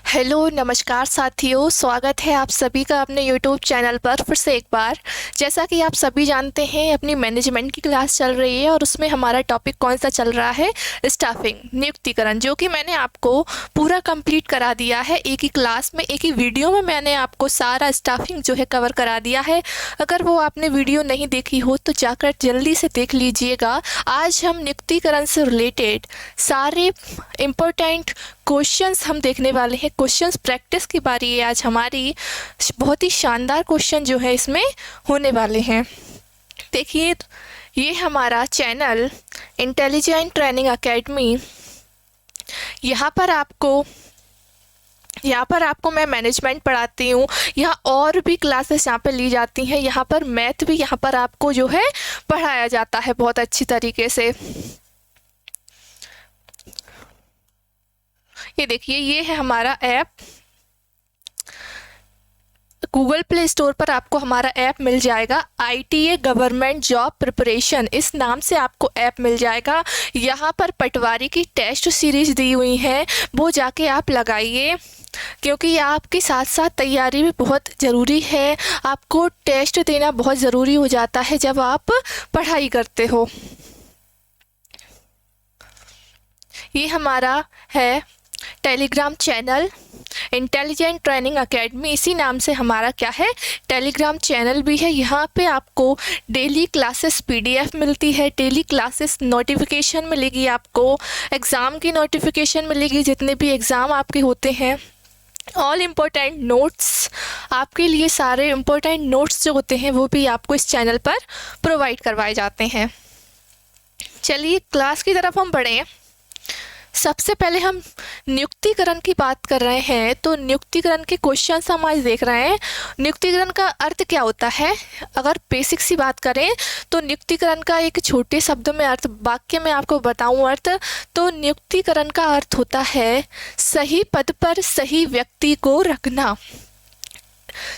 Hello नमस्कार साथियों, स्वागत है आप सभी का अपने यूट्यूब चैनल पर फिर से एक बार। जैसा कि आप सभी जानते हैं, अपनी मैनेजमेंट की क्लास चल रही है और उसमें हमारा टॉपिक कौन सा चल रहा है, स्टाफिंग, नियुक्तिकरण, जो कि मैंने आपको पूरा कंप्लीट करा दिया है। एक ही क्लास में, एक ही वीडियो में मैंने आपको सारा स्टाफिंग जो है कवर करा दिया है। अगर वो आपने वीडियो नहीं देखी हो तो जाकर जल्दी से देख लीजिएगा। आज हम नियुक्तिकरण से रिलेटेड सारे इम्पोर्टेंट क्वेश्चंस हम देखने वाले हैं। क्वेश्चंस प्रैक्टिस की बारी है आज हमारी। बहुत ही शानदार क्वेश्चन जो है इसमें होने वाले हैं। देखिए, ये हमारा चैनल इंटेलिजेंट ट्रेनिंग एकेडमी, यहाँ पर आपको मैं मैनेजमेंट पढ़ाती हूँ। यहाँ और भी क्लासेस यहाँ पे ली जाती हैं। यहाँ पर मैथ भी यहाँ पर आपको जो है पढ़ाया जाता है बहुत अच्छी तरीके से। ये देखिए, ये है हमारा ऐप। गूगल प्ले स्टोर पर आपको हमारा ऐप मिल जाएगा। ITA गवर्नमेंट जॉब प्रिपरेशन, इस नाम से आपको ऐप मिल जाएगा। यहाँ पर पटवारी की टेस्ट सीरीज दी हुई है, वो जाके आप लगाइए, क्योंकि आपके साथ साथ तैयारी भी बहुत ज़रूरी है। आपको टेस्ट देना बहुत ज़रूरी हो जाता है जब आप पढ़ाई करते हो। ये हमारा है Telegram channel intelligent training academy, इसी नाम से हमारा क्या है, टेलीग्राम चैनल भी है। यहाँ पे आपको डेली क्लासेस PDF मिलती है, डेली क्लासेस नोटिफिकेशन मिलेगी, आपको एग्ज़ाम की नोटिफिकेशन मिलेगी, जितने भी एग्ज़ाम आपके होते हैं। ऑल इम्पोर्टेंट नोट्स आपके लिए, सारे इम्पोर्टेंट नोट्स जो होते हैं वो भी आपको इस चैनल पर प्रोवाइड करवाए जाते हैं। चलिए क्लास की तरफ हम बढ़ें। सबसे पहले हम नियुक्तिकरण की बात कर रहे हैं, तो नियुक्तिकरण के क्वेश्चन हम आज देख रहे हैं। नियुक्तिकरण का अर्थ क्या होता है? अगर बेसिक सी बात करें तो नियुक्तिकरण का एक छोटे शब्द में अर्थ, वाक्य में आपको बताऊं अर्थ, तो नियुक्तिकरण का अर्थ होता है सही पद पर सही व्यक्ति को रखना।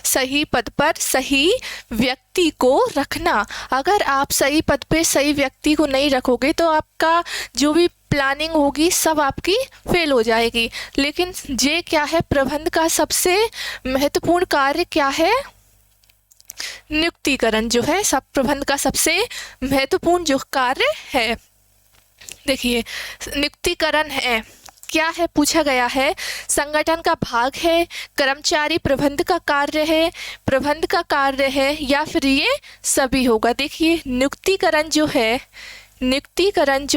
सही पद पर सही व्यक्ति को रखना। अगर आप सही पद पे सही व्यक्ति को नहीं रखोगे तो आपका जो भी प्लानिंग होगी सब आपकी फेल हो जाएगी। लेकिन ये क्या है, प्रबंध का सबसे महत्वपूर्ण कार्य क्या है? नियुक्तिकरण जो है सब प्रबंध का सबसे महत्वपूर्ण जो कार्य है। देखिए, नियुक्तिकरण है क्या है, पूछा गया है। संगठन का भाग है, कर्मचारी प्रबंध का कार्य है, प्रबंध का कार्य है, या फिर ये सभी होगा। देखिए, नियुक्तिकरण जो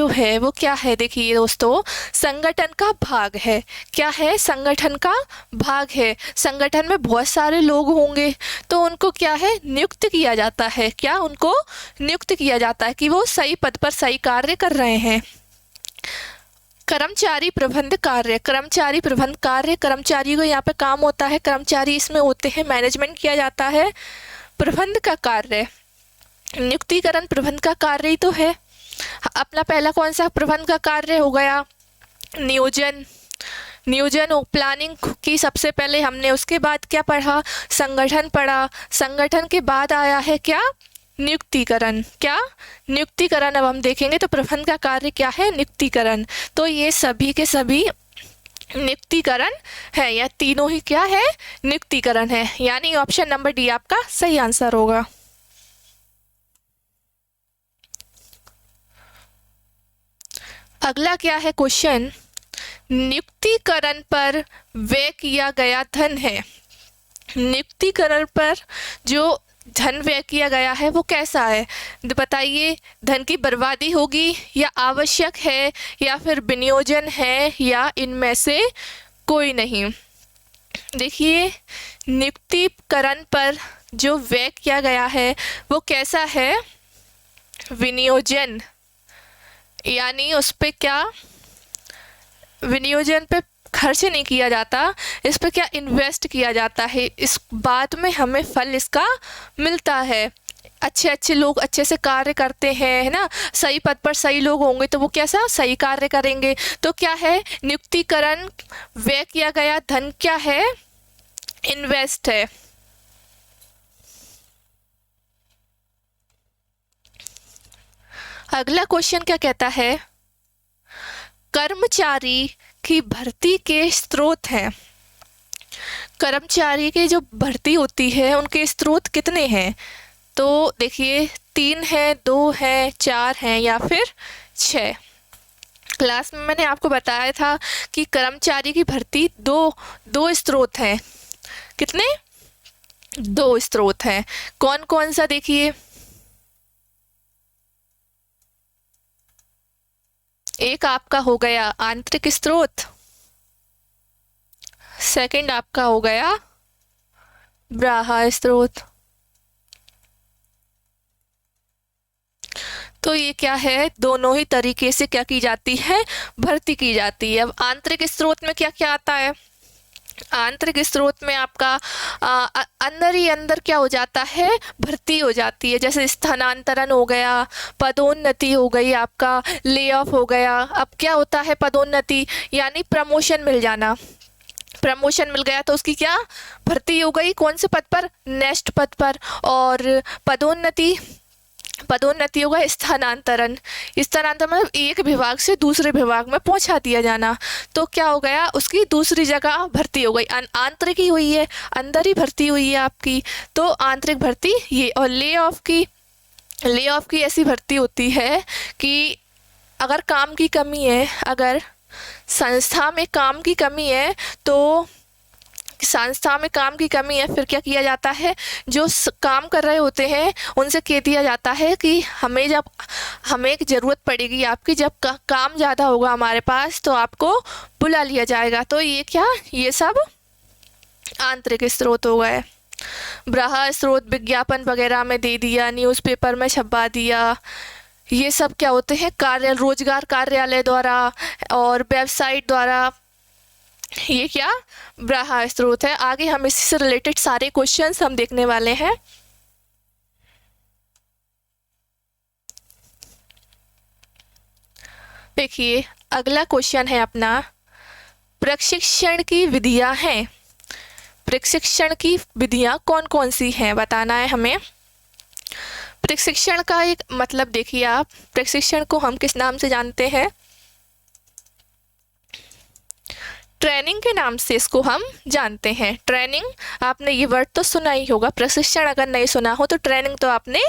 है वो क्या है? देखिए दोस्तों, संगठन का भाग है। क्या है? संगठन का भाग है। संगठन में बहुत सारे लोग होंगे तो उनको क्या है, नियुक्त किया जाता है। क्या? उनको नियुक्त किया जाता है कि वो सही पद पर सही कार्य कर रहे हैं। कर्मचारी प्रबंध कार्य, कर्मचारी प्रबंध कार्य, कर्मचारी को यहाँ पे काम होता है, कर्मचारी इसमें होते हैं, मैनेजमेंट किया जाता है। प्रबंध का कार्य, नियुक्तिकरण प्रबंध का कार्य ही तो है। अपना पहला कौन सा प्रबंध का कार्य हो गया? नियोजन हो, प्लानिंग की सबसे पहले हमने, उसके बाद क्या पढ़ा? संगठन पढ़ा। संगठन के बाद आया है क्या? नियुक्तिकरण। क्या? नियुक्तिकरण। अब हम देखेंगे तो प्रबंध का कार्य क्या है? नियुक्तिकरण। तो ये सभी के सभी नियुक्तिकरण है, या तीनों ही क्या है? नियुक्तिकरण है। यानी ऑप्शन नंबर डी आपका सही आंसर होगा। अगला क्या है क्वेश्चन? नियुक्तिकरण पर व्यय किया गया धन है। नियुक्तिकरण पर जो धन व्यय किया गया है वो कैसा है, बताइए। धन की बर्बादी होगी, या आवश्यक है, या फिर विनियोजन है, या इनमें से कोई नहीं। देखिए, नियुक्तिकरण पर जो व्यय किया गया है वो कैसा है? विनियोजन। यानी उस पे क्या, विनियोजन पे खर्च नहीं किया जाता, इस पर क्या, इन्वेस्ट किया जाता है। इस बाद में हमें फल इसका मिलता है। अच्छे लोग अच्छे से कार्य करते हैं, है ना। सही पद पर सही लोग होंगे तो वो कैसा, सही कार्य करेंगे। तो क्या है, नियुक्तिकरण व्यय किया गया धन क्या है? इन्वेस्ट है। अगला क्वेश्चन क्या कहता है? कर्मचारी की भर्ती के स्रोत हैं। कर्मचारी की जो भर्ती होती है उनके स्रोत कितने हैं? तो देखिए 3 है, 2 है, 4 हैं या फिर 6। क्लास में मैंने आपको बताया था कि कर्मचारी की भर्ती दो स्रोत हैं। कितने? 2 स्रोत हैं। कौन कौन सा? देखिए, एक आपका हो गया आंतरिक स्रोत, सेकंड आपका हो गया बाह्य स्रोत। तो ये क्या है, दोनों ही तरीके से क्या की जाती है, भर्ती की जाती है। अब आंतरिक स्रोत में क्या क्या आता है? आंतरिक स्रोत में आपका अंदर ही अंदर क्या हो जाता है, भर्ती हो जाती है। जैसे स्थानांतरण हो गया, पदोन्नति हो गई, आपका ले ऑफ हो गया। अब क्या होता है पदोन्नति, यानी प्रमोशन मिल जाना। प्रमोशन मिल गया तो उसकी क्या भर्ती हो गई, कौन से पद पर, नेक्स्ट पद पर। और पदोन्नति होगा स्थानांतरण। स्थानांतरण मतलब एक विभाग से दूसरे विभाग में पहुंचा दिया जाना। तो क्या हो गया, उसकी दूसरी जगह भर्ती हो गई। आंतरिक ही हुई है, अंदर ही भर्ती हुई है आपकी, तो आंतरिक भर्ती ये। और ले ऑफ की ऐसी भर्ती होती है कि अगर काम की कमी है, अगर संस्था में काम की कमी है, तो संस्था में काम की कमी है, फिर क्या किया जाता है, जो काम कर रहे होते हैं उनसे कह दिया जाता है कि हमें ज़रूरत पड़ेगी आपकी, जब काम ज़्यादा होगा हमारे पास तो आपको बुला लिया जाएगा। तो ये क्या, ये सब आंतरिक स्रोत हो गए। बाह्य स्रोत विज्ञापन वगैरह में दे दिया, न्यूज़पेपर में छपवा दिया, ये सब क्या होते हैं, रोजगार कार्यालय द्वारा और वेबसाइट द्वारा। ये क्या, बाह्य स्रोत है। आगे हम इससे से रिलेटेड सारे क्वेश्चंस हम देखने वाले हैं। देखिए अगला क्वेश्चन है अपना, प्रशिक्षण की विधियां हैं। प्रशिक्षण की विधियां कौन कौन सी हैं बताना है हमें। प्रशिक्षण का एक मतलब देखिए आप, प्रशिक्षण को हम किस नाम से जानते हैं, ट्रेनिंग के नाम से इसको हम जानते हैं। ट्रेनिंग, आपने ये वर्ड तो सुना ही होगा। प्रशिक्षण अगर नहीं सुना हो तो ट्रेनिंग तो आपने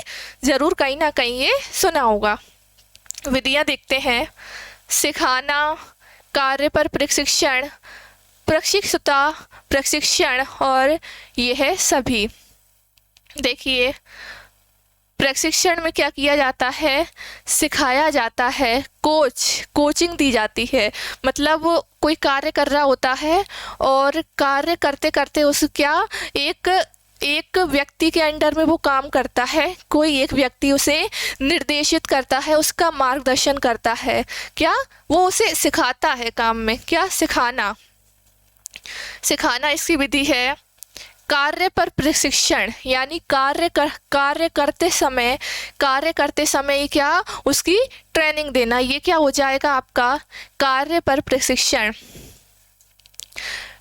ज़रूर कहीं ना कहीं ये सुना होगा। विधियां देखते हैं, सिखाना, कार्य पर प्रशिक्षण, प्रशिक्षुता, प्रशिक्षण और यह है सभी। देखिए प्रशिक्षण में क्या किया जाता है, सिखाया जाता है, कोचिंग दी जाती है। मतलब वो कोई कार्य कर रहा होता है और कार्य करते करते उस क्या एक व्यक्ति के अंडर में वो काम करता है, कोई एक व्यक्ति उसे निर्देशित करता है, उसका मार्गदर्शन करता है, क्या वो उसे सिखाता है काम में, क्या सिखाना इसकी विधि है। कार्य पर प्रशिक्षण यानी कार्य करते समय क्या उसकी ट्रेनिंग देना, ये क्या हो जाएगा आपका कार्य पर प्रशिक्षण।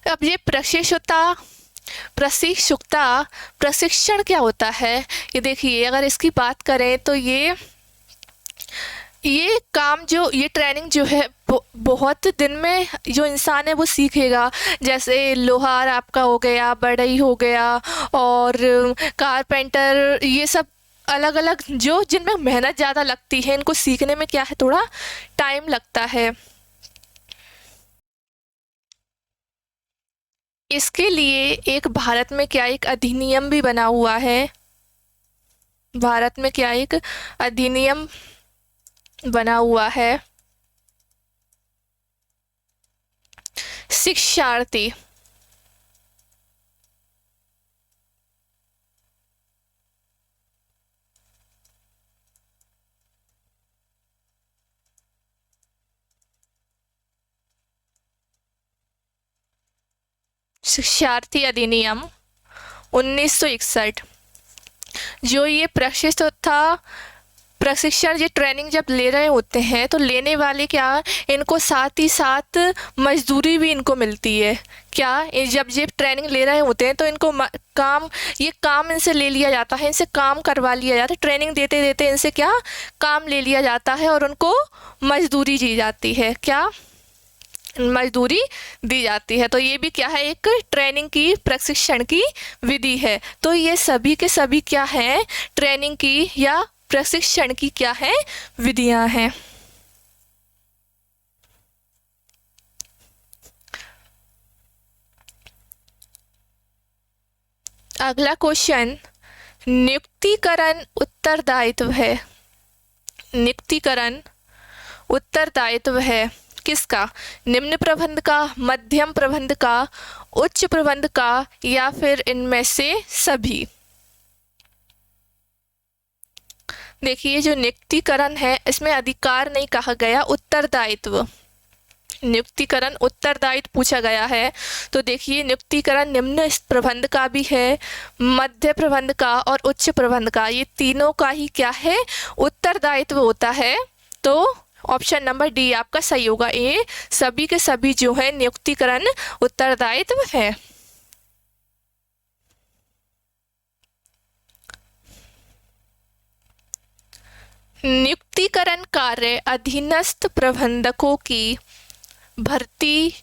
अब ये प्रशिक्षण क्या होता है, ये देखिए अगर इसकी बात करें तो ये काम जो ये ट्रेनिंग जो है बहुत दिन में जो इंसान है वो सीखेगा। जैसे लोहार आपका हो गया, बढ़ई हो गया और कारपेंटर, ये सब अलग अलग जो जिनमें मेहनत ज़्यादा लगती है, इनको सीखने में क्या है थोड़ा टाइम लगता है। इसके लिए एक भारत में क्या एक अधिनियम भी बना हुआ है। भारत में क्या एक अधिनियम बना हुआ है, शिक्षार्थी अधिनियम 1961। जो ये प्रशिक्षण ये ट्रेनिंग जब ले रहे होते हैं तो लेने वाले क्या, इनको साथ ही साथ मजदूरी भी इनको मिलती है। क्या जब ये ट्रेनिंग ले रहे होते हैं तो इनको काम इनसे ले लिया जाता है, इनसे काम करवा लिया जाता है, ट्रेनिंग देते देते इनसे क्या काम ले लिया जाता है और उनको मजदूरी दी जाती है। क्या मजदूरी दी जाती है। तो ये भी क्या है, एक ट्रेनिंग की, प्रशिक्षण की विधि है। तो ये सभी के सभी क्या है, ट्रेनिंग की या प्रशिक्षण की क्या है, विधियां हैं। अगला क्वेश्चन, नियुक्तिकरण उत्तरदायित्व है। नियुक्तिकरण उत्तरदायित्व है किसका, निम्न प्रबंध का, मध्यम प्रबंध का, उच्च प्रबंध का, या फिर इनमें से सभी। देखिए जो नियुक्तिकरण है इसमें अधिकार नहीं कहा गया, उत्तरदायित्व। नियुक्तिकरण उत्तरदायित्व पूछा गया है। तो देखिए नियुक्तिकरण निम्न प्रबंध का भी है, मध्य प्रबंध का और उच्च प्रबंध का, ये तीनों का ही क्या है, उत्तरदायित्व होता है। तो ऑप्शन नंबर डी आपका सही होगा। ये सभी के सभी जो है नियुक्तिकरण उत्तरदायित्व है। नियुक्तिकरण कार्य अधीनस्थ प्रबंधकों की भर्ती,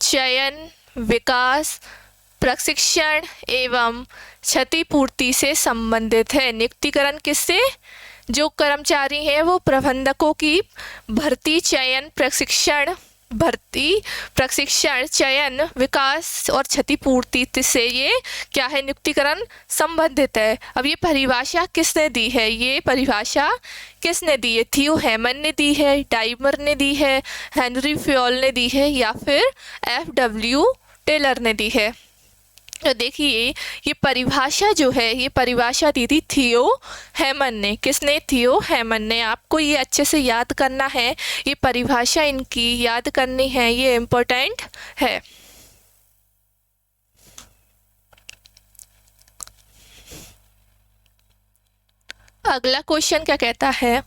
चयन, विकास, प्रशिक्षण एवं क्षतिपूर्ति से संबंधित है। नियुक्तिकरण किससे, जो कर्मचारी हैं वो प्रबंधकों की भर्ती, चयन, प्रशिक्षण, चयन, विकास और क्षतिपूर्ति से ये क्या है, नियुक्तिकरण संबंधित है। अब ये परिभाषा किसने दी है, ये परिभाषा किसने दी है, थियो हेमन ने दी है, डाइमर ने दी है, हेनरी फ्योल ने दी है, या फिर FW टेलर ने दी है। तो देखिए ये परिभाषा जो है, ये परिभाषा दी थी थियो हेमन ने। किसने, थियो हेमन ने। आपको ये अच्छे से याद करना है, ये परिभाषा इनकी याद करनी है, ये इम्पोर्टेंट है। अगला क्वेश्चन क्या कहता है,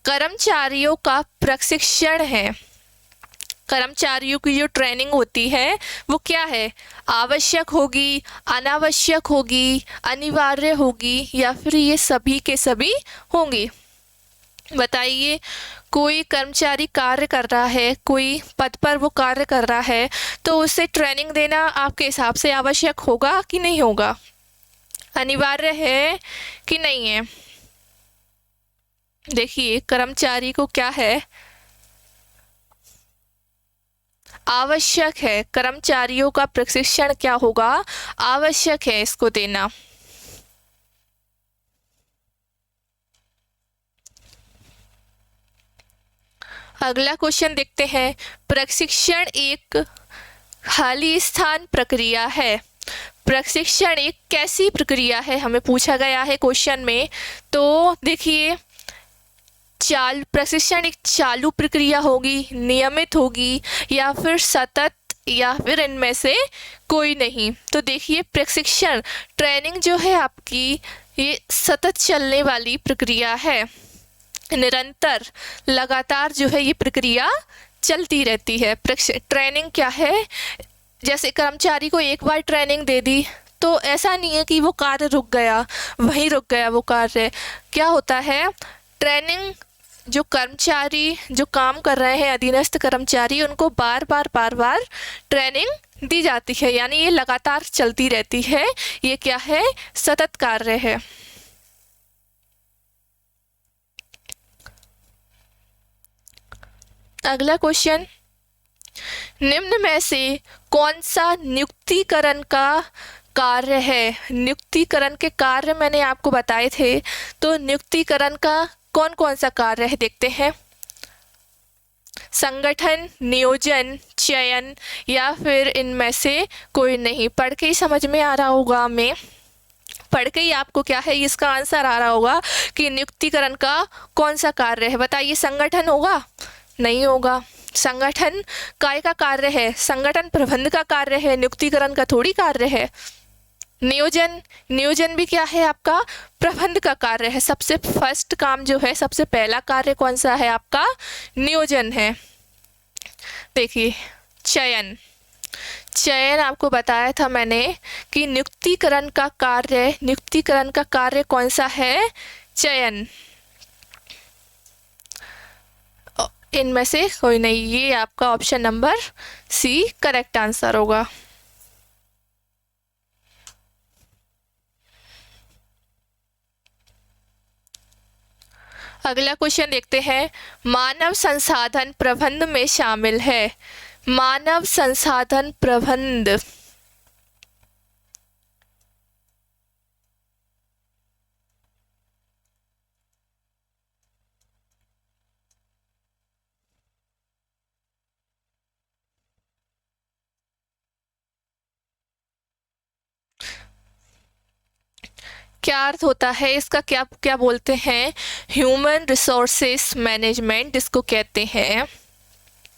कर्मचारियों का प्रशिक्षण है। कर्मचारियों की जो ट्रेनिंग होती है वो क्या है, आवश्यक होगी, अनावश्यक होगी, अनिवार्य होगी, या फिर ये सभी के सभी होंगी। बताइए, कोई कर्मचारी कार्य कर रहा है, कोई पद पर वो कार्य कर रहा है, तो उसे ट्रेनिंग देना आपके हिसाब से आवश्यक होगा कि नहीं होगा, अनिवार्य है कि नहीं है। देखिए कर्मचारी को क्या है, आवश्यक है। कर्मचारियों का प्रशिक्षण क्या होगा, आवश्यक है इसको देना। अगला क्वेश्चन देखते हैं, प्रशिक्षण एक खाली स्थान प्रक्रिया है। प्रशिक्षण एक कैसी प्रक्रिया है, हमें पूछा गया है क्वेश्चन में। तो देखिए प्रशिक्षण एक चालू प्रक्रिया होगी, नियमित होगी, या फिर सतत, या फिर इनमें से कोई नहीं। तो देखिए प्रशिक्षण ट्रेनिंग जो है आपकी, ये सतत चलने वाली प्रक्रिया है, निरंतर लगातार जो है ये प्रक्रिया चलती रहती है। ट्रेनिंग क्या है, जैसे कर्मचारी को एक बार ट्रेनिंग दे दी तो ऐसा नहीं है कि वो कार्य रुक गया, वहीं रुक गया वो कार्य। क्या होता है, ट्रेनिंग जो कर्मचारी जो काम कर रहे हैं, अधीनस्थ कर्मचारी, उनको बार बार ट्रेनिंग दी जाती है, यानी ये लगातार चलती रहती है। ये क्या है, सतत कार्य है। अगला क्वेश्चन, निम्न में से कौन सा नियुक्तिकरण का कार्य है। नियुक्तिकरण के कार्य मैंने आपको बताए थे, तो नियुक्तिकरण का कौन कौन सा कार्य है देखते हैं। संगठन, नियोजन, चयन, या फिर इनमें से कोई नहीं। पढ़ के ही समझ में आ रहा होगा, हमें पढ़ के ही आपको क्या है इसका आंसर आ रहा होगा कि नियुक्तिकरण का कौन सा कार्य है। बताइए, संगठन होगा, नहीं होगा। संगठन काय का कार्य है, संगठन प्रबंध का कार्य है, नियुक्तिकरण का थोड़ी कार्य है। नियोजन भी क्या है आपका, प्रबंध का कार्य है। सबसे फर्स्ट काम जो है, सबसे पहला कार्य कौन सा है आपका, नियोजन है। देखिए चयन आपको बताया था मैंने कि नियुक्तिकरण का कार्य कौन सा है, चयन। इनमें से कोई नहीं, ये आपका option number C correct answer होगा। अगला क्वेश्चन देखते हैं। मानव संसाधन प्रबंध में शामिल है। मानव संसाधन प्रबंध क्या अर्थ होता है इसका, क्या क्या बोलते हैं? ह्यूमन रिसोर्सेस मैनेजमेंट जिसको कहते हैं।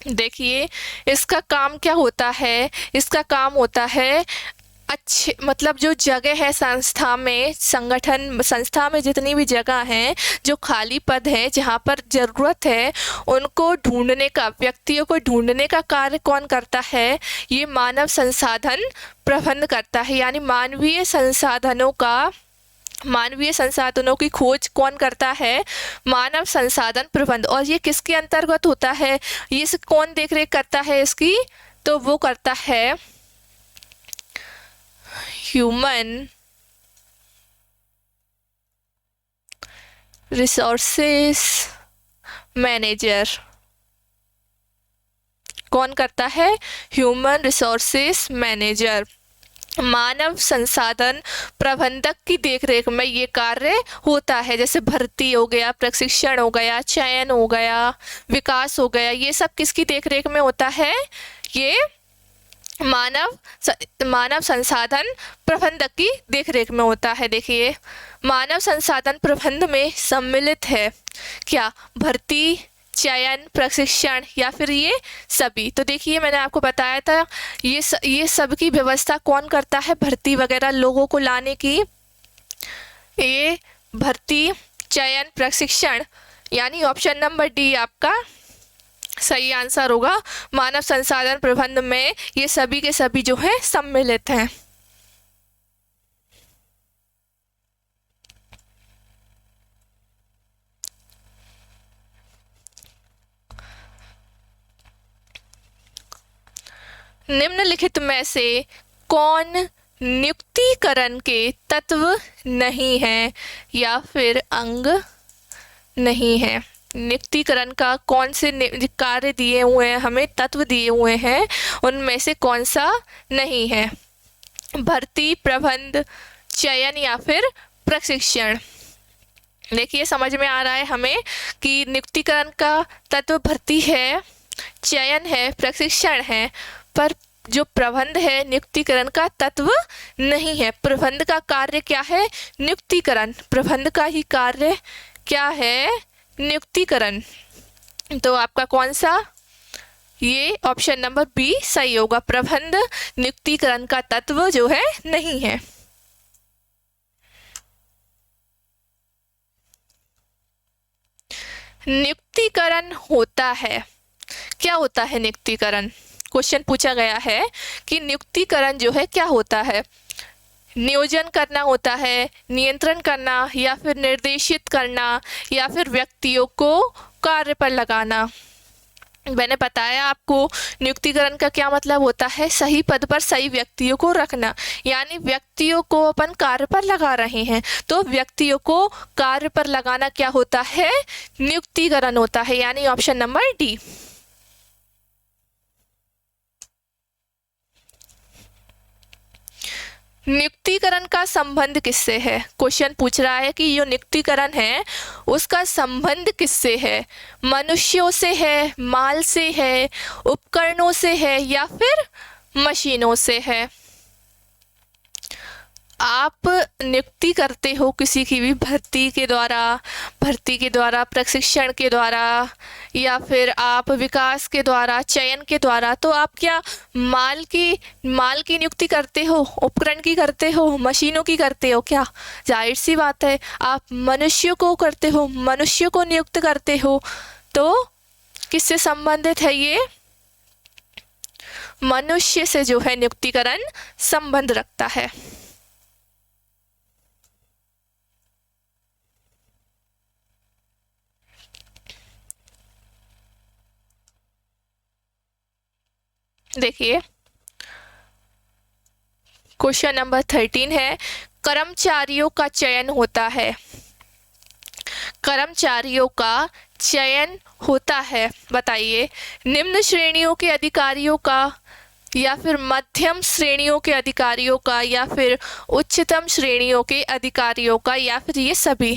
देखिए इसका काम क्या होता है, इसका काम होता है अच्छे, मतलब जो जगह है संस्था में, संगठन संस्था में जितनी भी जगह हैं, जो खाली पद है जहाँ पर ज़रूरत है उनको ढूंढने का, व्यक्तियों को ढूंढने का कार्य कौन करता है? ये मानव संसाधन प्रबंध करता है। यानी मानवीय संसाधनों की खोज कौन करता है? मानव संसाधन प्रबंध। और ये किसके अंतर्गत होता है? ये कौन देख रेख करता है इसकी? तो वो करता है ह्यूमन रिसोर्सेस मैनेजर। कौन करता है? Human resources manager. मानव संसाधन प्रबंधक की देखरेख में ये कार्य होता है। जैसे भर्ती हो गया, प्रशिक्षण हो गया, चयन हो गया, विकास हो गया, ये सब किसकी देखरेख में होता है? ये मानव संसाधन प्रबंधक की देखरेख में होता है। देखिए मानव संसाधन प्रबंध में सम्मिलित है क्या? भर्ती, चयन, प्रशिक्षण या फिर ये सभी। तो देखिए मैंने आपको बताया था ये सब की व्यवस्था कौन करता है? भर्ती वगैरह लोगों को लाने की। ये भर्ती, चयन, प्रशिक्षण, यानी ऑप्शन नंबर डी आपका सही आंसर होगा। मानव संसाधन प्रबंध में ये सभी के सभी जो है सम्मिलित हैं। निम्नलिखित में से कौन नियुक्तिकरण के तत्व नहीं है या फिर अंग नहीं है? नियुक्तिकरण का कौन से कार्य दिए हुए हैं, हमें तत्व दिए हुए हैं, उनमें से कौन सा नहीं है? भर्ती, प्रबंध, चयन या फिर प्रशिक्षण। देखिए समझ में आ रहा है हमें कि नियुक्तिकरण का तत्व भर्ती है, चयन है, प्रशिक्षण है, पर जो प्रबंध है नियुक्तिकरण का तत्व नहीं है। प्रबंध का कार्य क्या है? नियुक्तिकरण। प्रबंध का ही कार्य क्या है? नियुक्तिकरण। तो आपका कौन सा? ये ऑप्शन नंबर बी सही होगा। प्रबंध नियुक्तिकरण का तत्व जो है नहीं है। नियुक्तिकरण होता है, क्या होता है नियुक्तिकरण? क्वेश्चन पूछा गया है कि नियुक्तिकरण जो है क्या होता है? नियोजन करना होता है, नियंत्रण करना या फिर निर्देशित करना या फिर व्यक्तियों को कार्य पर लगाना। मैंने बताया आपको नियुक्तिकरण का क्या मतलब होता है? सही पद पर सही व्यक्तियों को रखना। यानी व्यक्तियों को अपन कार्य पर लगा रहे हैं, तो व्यक्तियों को कार्य पर लगाना क्या होता है? नियुक्तिकरण होता है। यानी ऑप्शन नंबर डी। नियुक्तिकरण का संबंध किससे है? क्वेश्चन पूछ रहा है कि जो नियुक्तिकरण है उसका संबंध किससे है? मनुष्यों से है, माल से है, उपकरणों से है या फिर मशीनों से है? आप नियुक्ति करते हो किसी की भी भर्ती के द्वारा, प्रशिक्षण के द्वारा या फिर आप विकास के द्वारा, चयन के द्वारा, तो आप क्या माल की नियुक्ति करते हो, उपकरण की करते हो, मशीनों की करते हो? क्या जाहिर सी बात है आप मनुष्यों को करते हो, मनुष्यों को नियुक्त करते हो। तो किससे संबंधित है ये? मनुष्य से जो है नियुक्तिकरण संबंध रखता है। देखिए क्वेश्चन नंबर 13 है, कर्मचारियों का चयन होता है। कर्मचारियों का चयन होता है, बताइए निम्न श्रेणियों के अधिकारियों का, या फिर मध्यम श्रेणियों के अधिकारियों का, या फिर उच्चतम श्रेणियों के अधिकारियों का, या फिर ये सभी।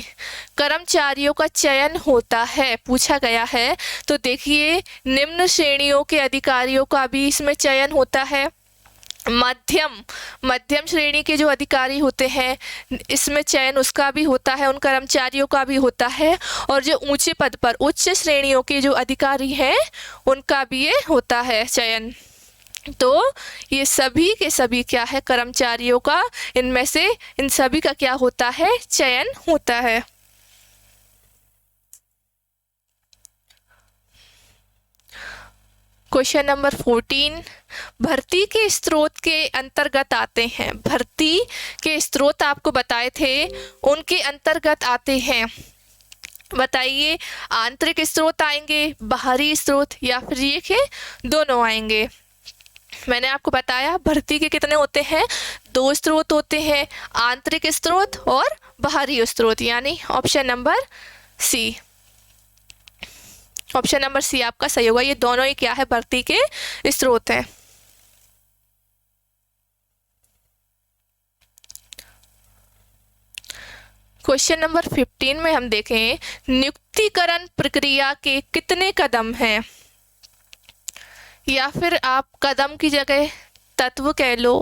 कर्मचारियों का चयन होता है पूछा गया है, तो देखिए निम्न श्रेणियों के अधिकारियों का भी इसमें चयन होता है। मध्यम श्रेणी के जो अधिकारी होते हैं इसमें चयन उसका भी होता है, उन कर्मचारियों का भी होता है। और जो ऊंचे पद पर उच्च श्रेणियों के जो अधिकारी हैं उनका भी ये होता है चयन। तो ये सभी के सभी क्या है, कर्मचारियों का, इनमें से इन सभी का क्या होता है, चयन होता है। क्वेश्चन नंबर 14, भर्ती के स्रोत के अंतर्गत आते हैं। भर्ती के स्रोत आपको बताए थे, उनके अंतर्गत आते हैं। बताइए आंतरिक स्रोत आएंगे, बाहरी स्रोत, या फिर ये के दोनों आएंगे। मैंने आपको बताया भर्ती के कितने होते हैं, 2 स्रोत होते हैं, आंतरिक स्रोत और बाहरी स्रोत, यानी option number C. Option number C आपका सही होगा, ये दोनों ही क्या है, भर्ती के स्रोत हैं। क्वेश्चन नंबर 15 में हम देखें, नियुक्तिकरण प्रक्रिया के कितने कदम हैं, या फिर आप कदम की जगह तत्व कह लो,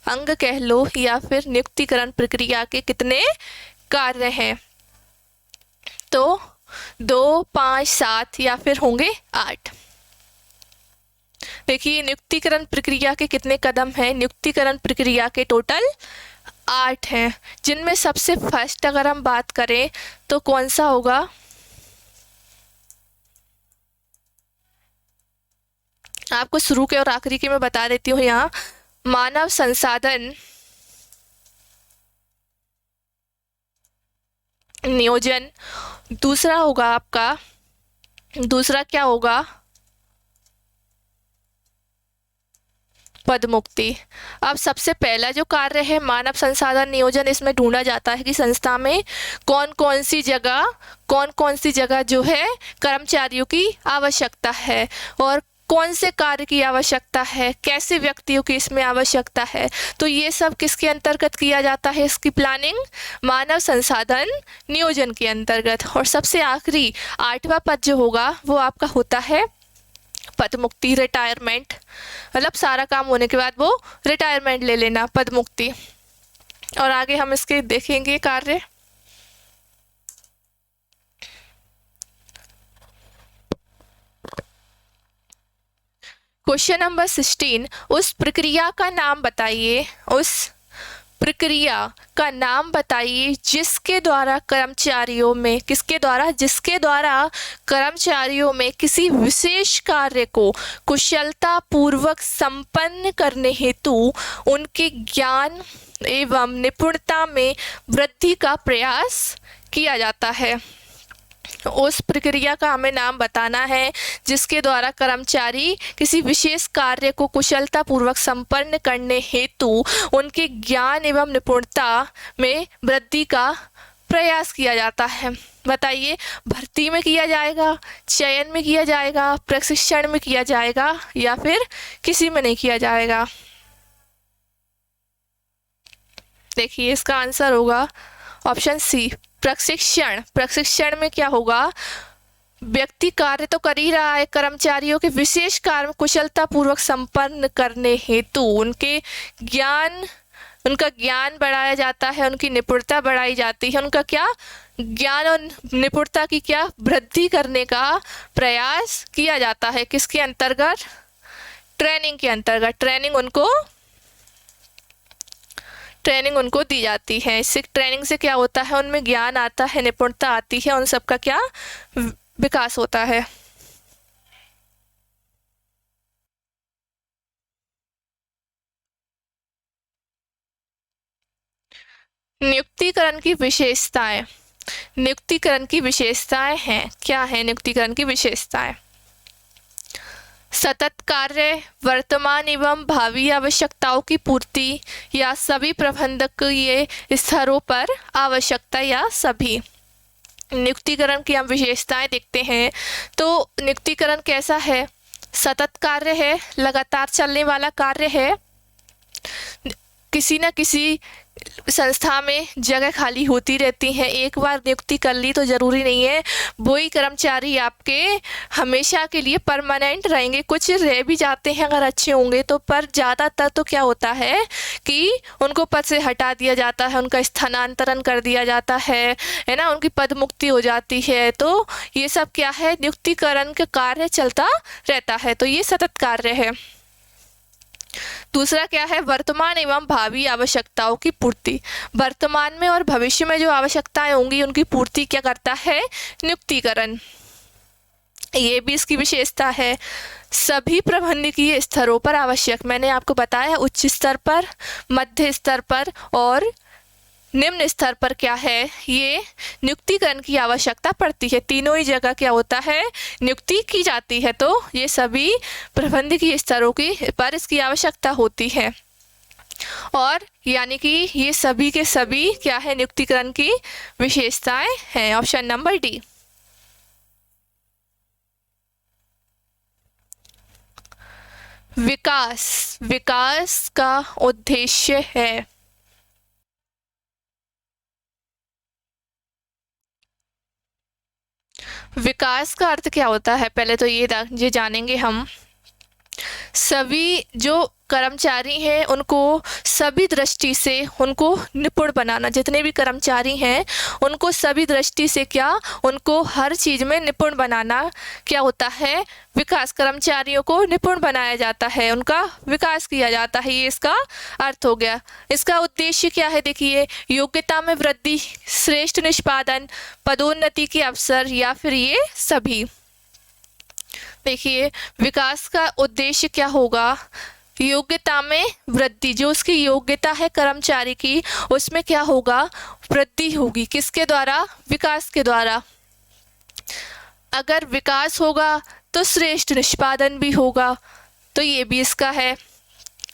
अंग कह लो, या फिर नियुक्तिकरण प्रक्रिया के कितने कार्य हैं। तो 2, 5, 7 या फिर होंगे 8। देखिए नियुक्तिकरण प्रक्रिया के कितने कदम हैं, नियुक्तिकरण प्रक्रिया के टोटल 8 हैं, जिनमें सबसे फर्स्ट अगर हम बात करें तो कौन सा होगा, आपको शुरू के और आखिरी के मैं बता देती हूँ। यहाँ मानव संसाधन नियोजन, दूसरा होगा आपका, दूसरा क्या होगा, पदमुक्ति। अब सबसे पहला जो कार्य है मानव संसाधन नियोजन, इसमें ढूंढा जाता है कि संस्था में कौन कौन सी जगह जो है कर्मचारियों की आवश्यकता है, और कौन से कार्य की आवश्यकता है, कैसे व्यक्तियों की इसमें आवश्यकता है। तो ये सब किसके अंतर्गत किया जाता है, इसकी प्लानिंग मानव संसाधन नियोजन के अंतर्गत। और सबसे आखिरी 8वां पद जो होगा वो आपका होता है पदमुक्ति, रिटायरमेंट। मतलब सारा काम होने के बाद वो रिटायरमेंट ले लेना, पदमुक्ति। और आगे हम इसके देखेंगे कार्य। क्वेश्चन नंबर 16, उस प्रक्रिया का नाम बताइए, उस प्रक्रिया का नाम बताइए जिसके द्वारा कर्मचारियों में, किसके द्वारा, जिसके द्वारा कर्मचारियों में किसी विशेष कार्य को कुशलता पूर्वक संपन्न करने हेतु उनके ज्ञान एवं निपुणता में वृद्धि का प्रयास किया जाता है। उस प्रक्रिया का हमें नाम बताना है जिसके द्वारा कर्मचारी किसी विशेष कार्य को कुशलता पूर्वक संपन्न करने हेतु उनके ज्ञान एवं निपुणता में वृद्धि का प्रयास किया जाता है। बताइए भर्ती में किया जाएगा, चयन में किया जाएगा, प्रशिक्षण में किया जाएगा, या फिर किसी में नहीं किया जाएगा। देखिए इसका आंसर होगा ऑप्शन सी, प्रशिक्षण। प्रशिक्षण में क्या होगा, व्यक्ति कार्य तो कर ही रहा है, कर्मचारियों के विशेष कार्य कुशलता पूर्वक संपन्न करने हेतु उनका ज्ञान बढ़ाया जाता है, उनकी निपुणता बढ़ाई जाती है, उनका क्या ज्ञान और निपुणता की क्या वृद्धि करने का प्रयास किया जाता है। किसके अंतर्गत, ट्रेनिंग के अंतर्गत। ट्रेनिंग उनको दी जाती है। इससे ट्रेनिंग से क्या होता है, उनमें ज्ञान आता है, निपुणता आती है, उन सबका क्या विकास होता है। नियुक्तिकरण की विशेषताएं, नियुक्तिकरण की विशेषताएं हैं, क्या है नियुक्तिकरण की विशेषताएं। सतत कार्य, वर्तमान एवं भावी आवश्यकताओं की पूर्ति, या सभी प्रबंधकीय स्तरों पर आवश्यकता, या सभी। नियुक्तिकरण की हम विशेषताएं देखते हैं। तो नियुक्तिकरण कैसा है? सतत कार्य है, लगातार चलने वाला कार्य है। किसी न किसी संस्था में जगह खाली होती रहती है, एक बार नियुक्ति कर ली तो ज़रूरी नहीं है वही कर्मचारी आपके हमेशा के लिए परमानेंट रहेंगे, कुछ रह भी जाते हैं अगर अच्छे होंगे तो, पर ज़्यादातर तो क्या होता है कि उनको पद से हटा दिया जाता है, उनका स्थानांतरण कर दिया जाता है ना, उनकी पद मुक्ति हो जाती है। तो ये सब क्या है, नियुक्तिकरण का कार्य चलता रहता है, तो ये सतत कार्य है। दूसरा क्या है, वर्तमान एवं भावी आवश्यकताओं की पूर्ति। वर्तमान में और भविष्य में जो आवश्यकताएं होंगी उनकी पूर्ति क्या करता है, नियुक्तिकरण। ये भी इसकी विशेषता है। सभी प्रबंधकीय स्तरों पर आवश्यक, मैंने आपको बताया उच्च स्तर पर, मध्य स्तर पर और निम्न स्तर पर क्या है, ये नियुक्तिकरण की आवश्यकता पड़ती है। तीनों ही जगह क्या होता है, नियुक्ति की जाती है। तो ये सभी प्रबंधकीय स्तरों की पर इसकी आवश्यकता होती है, और यानी कि ये सभी के सभी क्या है, नियुक्तिकरण की विशेषताएं हैं। Option number D. विकास, विकास का उद्देश्य है। विकास का अर्थ क्या होता है, पहले तो ये जानेंगे हम। सभी जो कर्मचारी हैं उनको सभी दृष्टि से उनको निपुण बनाना, जितने भी कर्मचारी हैं उनको सभी दृष्टि से क्या, उनको हर चीज़ में निपुण बनाना क्या होता है, विकास। कर्मचारियों को निपुण बनाया जाता है, उनका विकास किया जाता है, ये इसका अर्थ हो गया। इसका उद्देश्य क्या है, देखिए, योग्यता में वृद्धि, श्रेष्ठ निष्पादन, पदोन्नति के अवसर, या फिर ये सभी। देखिए, विकास का उद्देश्य क्या होगा, योग्यता में वृद्धि, जो उसकी योग्यता है कर्मचारी की उसमें क्या होगा, वृद्धि होगी। किसके द्वारा, विकास के द्वारा। अगर विकास होगा तो श्रेष्ठ निष्पादन भी होगा, तो ये भी इसका है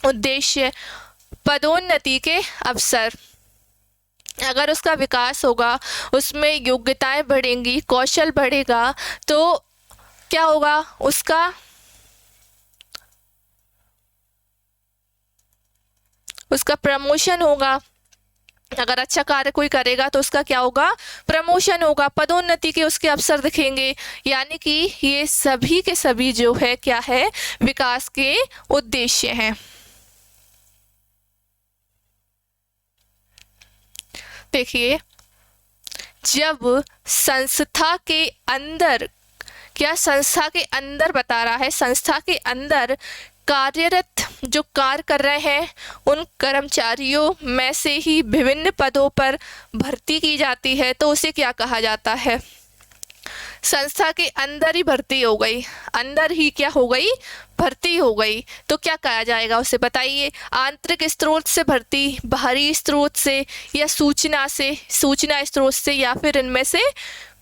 उद्देश्य। पदोन्नति के अवसर, अगर उसका विकास होगा, उसमें योग्यताएं बढ़ेंगी, कौशल बढ़ेगा, तो क्या होगा, उसका प्रमोशन होगा। अगर अच्छा कार्य कोई करेगा तो उसका क्या होगा, प्रमोशन होगा, पदोन्नति के उसके अवसर दिखेंगे। यानी कि ये सभी के सभी जो है क्या है, विकास के उद्देश्य हैं। देखिए, जब संस्था के अंदर, क्या संस्था के अंदर बता रहा है, संस्था के अंदर कार्यरत जो कार्य कर रहे हैं उन कर्मचारियों में से ही विभिन्न पदों पर भर्ती की जाती है, तो उसे क्या कहा जाता है, संस्था के अंदर ही भर्ती हो गई, अंदर ही क्या हो गई, भर्ती हो गई, तो क्या कहा जाएगा उसे, बताइए। आंतरिक स्रोत से भर्ती, बाहरी स्रोत से, या सूचना स्रोत से, या फिर इनमें से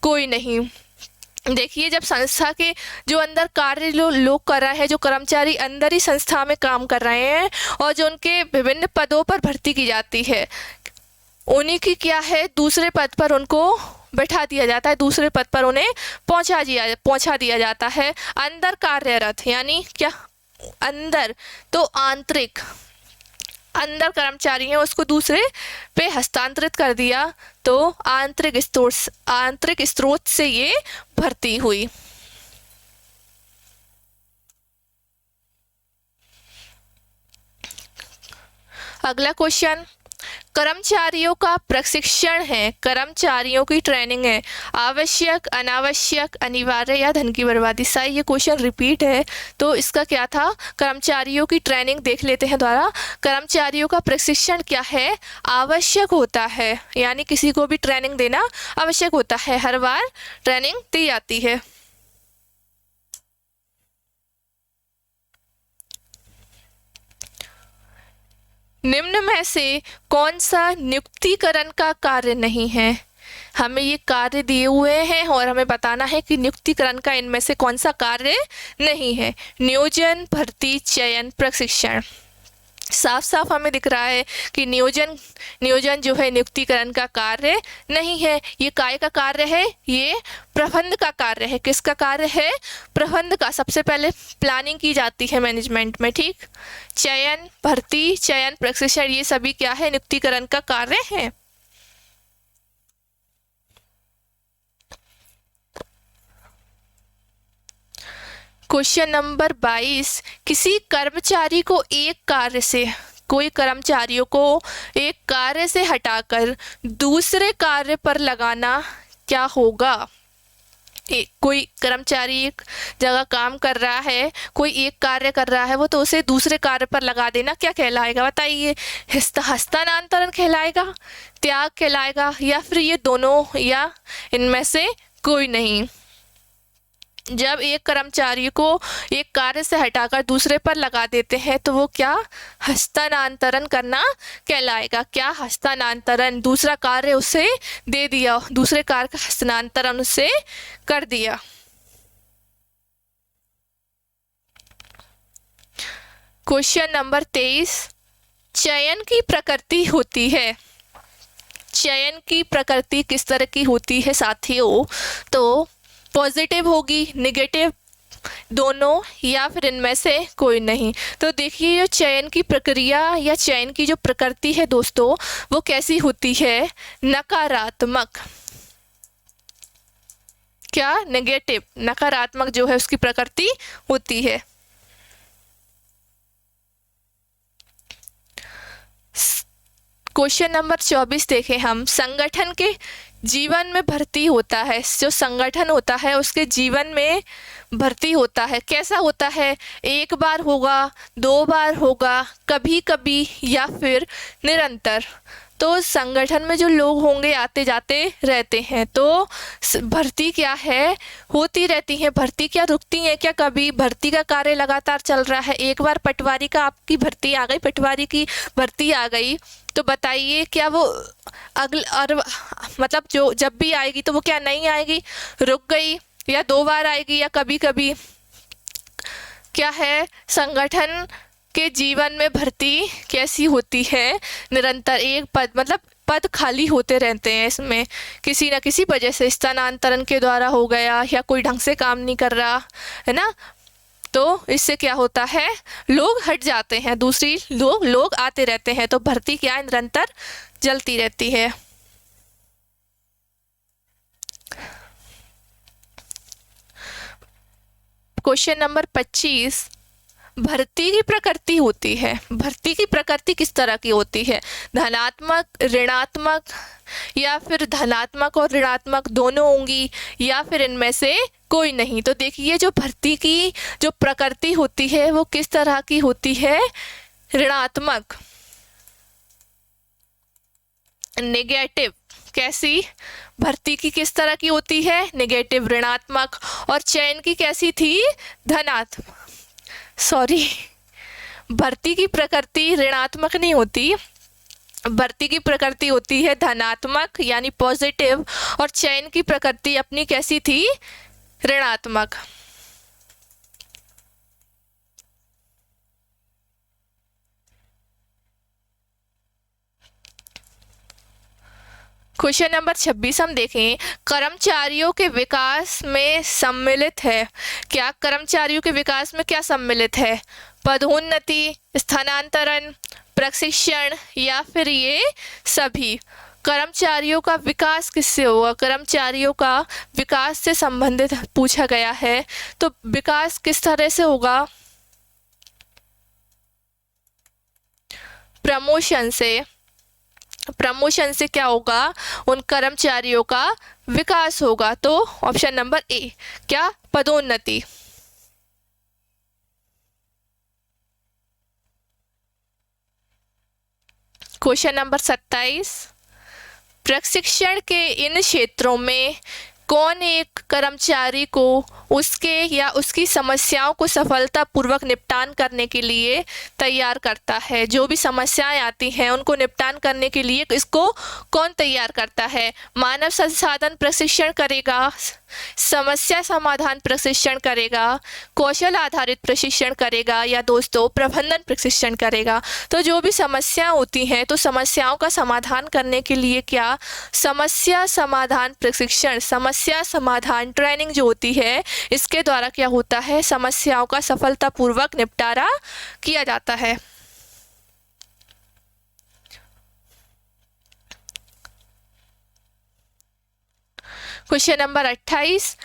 कोई नहीं। देखिए, जब संस्था के जो अंदर कार्य लोग कर रहे हैं, जो कर्मचारी अंदर ही संस्था में काम कर रहे हैं और जो उनके विभिन्न पदों पर भर्ती की जाती है, उन्हीं की क्या है, दूसरे पद पर उनको बैठा दिया जाता है, दूसरे पद पर उन्हें पहुंचा दिया जाता है। अंदर कार्यरत यानी क्या, अंदर तो आंतरिक, अंदर कर्मचारी हैं उसको दूसरे पे हस्तांतरित कर दिया, तो आंतरिक स्रोत से ये भर्ती हुई। अगला क्वेश्चन, कर्मचारियों का प्रशिक्षण है, कर्मचारियों की ट्रेनिंग है, आवश्यक, अनावश्यक, अनिवार्य, या धन की बर्बादी। सही, ये क्वेश्चन रिपीट है, तो इसका क्या था, कर्मचारियों की ट्रेनिंग देख लेते हैं द्वारा। कर्मचारियों का प्रशिक्षण क्या है, आवश्यक होता है, यानी किसी को भी ट्रेनिंग देना आवश्यक होता है, हर बार ट्रेनिंग दी जाती है। निम्न में से कौन सा नियुक्तिकरण का कार्य नहीं है, हमें ये कार्य दिए हुए हैं और हमें बताना है कि नियुक्तिकरण का इनमें से कौन सा कार्य नहीं है। नियोजन, भर्ती, चयन, प्रशिक्षण। साफ साफ हमें दिख रहा है कि नियोजन जो है नियुक्तिकरण का कार्य नहीं है। ये काय का कार्य है? ये प्रबंध का कार्य है। किसका कार्य है? प्रबंध का। सबसे पहले प्लानिंग की जाती है मैनेजमेंट में, ठीक। चयन, भर्ती, चयन, प्रशिक्षण, ये सभी क्या है? नियुक्तिकरण का कार्य है। क्वेश्चन नंबर 22, किसी कर्मचारी को कोई कर्मचारियों को एक कार्य से हटाकर दूसरे कार्य पर लगाना क्या होगा? कोई कर्मचारी एक जगह काम कर रहा है, कोई एक कार्य कर रहा है, वो तो उसे दूसरे कार्य पर लगा देना क्या कहलाएगा? बताइए। हस्तांतरण कहलाएगा, त्याग कहलाएगा, या फिर ये दोनों, या इनमें से कोई नहीं? जब एक कर्मचारी को एक कार्य से हटाकर दूसरे पर लगा देते हैं तो वो क्या? हस्तांतरण करना कहलाएगा। क्या? हस्तांतरण। दूसरा कार्य उसे दे दिया, दूसरे कार्य का हस्तांतरण उसे कर दिया। क्वेश्चन नंबर 23, चयन की प्रकृति होती है। चयन की प्रकृति किस तरह की होती है साथियों? तो पॉजिटिव होगी, नेगेटिव, दोनों, या फिर इनमें से कोई नहीं? तो देखिए, जो चयन की प्रक्रिया या चयन की जो प्रकृति है दोस्तों, वो कैसी होती है? नकारात्मक। क्या? नेगेटिव, नकारात्मक जो है उसकी प्रकृति होती है। क्वेश्चन नंबर 24 देखें हम। संगठन के जीवन में भर्ती होता है, जो संगठन होता है उसके जीवन में भर्ती होता है, कैसा होता है? एक बार होगा, 2 बार होगा, कभी कभी, या फिर निरंतर? तो संगठन में जो लोग होंगे आते जाते रहते हैं, तो भर्ती क्या है? होती रहती है। भर्ती क्या रुकती है क्या कभी? भर्ती का कार्य लगातार चल रहा है। एक बार पटवारी का आपकी भर्ती आ गई, पटवारी की भर्ती आ गई, तो बताइए क्या वो मतलब जो जब भी आएगी तो वो क्या नहीं आएगी? रुक गई, या 2 बार आएगी, या कभी कभी? क्या है? संगठन के जीवन में भर्ती कैसी होती है? निरंतर। एक पद, मतलब पद खाली होते रहते हैं इसमें, किसी न किसी वजह से, स्थानांतरण के द्वारा हो गया, या कोई ढंग से काम नहीं कर रहा है ना, तो इससे क्या होता है? लोग हट जाते हैं, दूसरी लोग आते रहते हैं, तो भर्ती क्या है? निरंतर चलती रहती है। क्वेश्चन नंबर 25, भर्ती की प्रकृति होती है। भर्ती की प्रकृति किस तरह की होती है? धनात्मक, ऋणात्मक, या फिर धनात्मक और ऋणात्मक दोनों होंगी, या फिर इनमें से कोई नहीं? तो देखिए, जो भर्ती की जो प्रकृति होती है वो किस तरह की होती है? ऋणात्मक, नेगेटिव। कैसी? भर्ती की किस तरह की होती है? नेगेटिव, ऋणात्मक। और चयन की कैसी थी? धनात्मक। सॉरी, भर्ती की प्रकृति ऋणात्मक नहीं होती, भर्ती की प्रकृति होती है धनात्मक यानी पॉजिटिव, और चयन की प्रकृति अपनी कैसी थी? ऋणात्मक। क्वेश्चन नंबर 26 हम देखें। कर्मचारियों के विकास में सम्मिलित है। क्या कर्मचारियों के विकास में क्या सम्मिलित है? पदोन्नति, स्थानांतरण, प्रशिक्षण, या फिर ये सभी? कर्मचारियों का विकास किससे होगा? कर्मचारियों का विकास से संबंधित पूछा गया है, तो विकास किस तरह से होगा? प्रमोशन से। प्रमोशन से क्या होगा? उन कर्मचारियों का विकास होगा। तो ऑप्शन नंबर ए, क्या? पदोन्नति। क्वेश्चन नंबर 27, प्रशिक्षण के इन क्षेत्रों में कौन एक कर्मचारी को उसके या उसकी समस्याओं को सफलतापूर्वक निपटान करने के लिए तैयार करता है। जो भी समस्याएं आती हैं उनको निपटान करने के लिए इसको कौन तैयार करता है? मानव संसाधन प्रशिक्षण करेगा, समस्या समाधान प्रशिक्षण करेगा, कौशल आधारित प्रशिक्षण करेगा, या दोस्तों प्रबंधन प्रशिक्षण करेगा। तो जो भी समस्या होती हैं तो समस्याओं का समाधान करने के लिए क्या समस्या समाधान प्रशिक्षण, समस्या समाधान ट्रेनिंग जो होती है इसके द्वारा क्या होता है, समस्याओं का सफलतापूर्वक निपटारा किया जाता है। क्वेश्चन नंबर 28,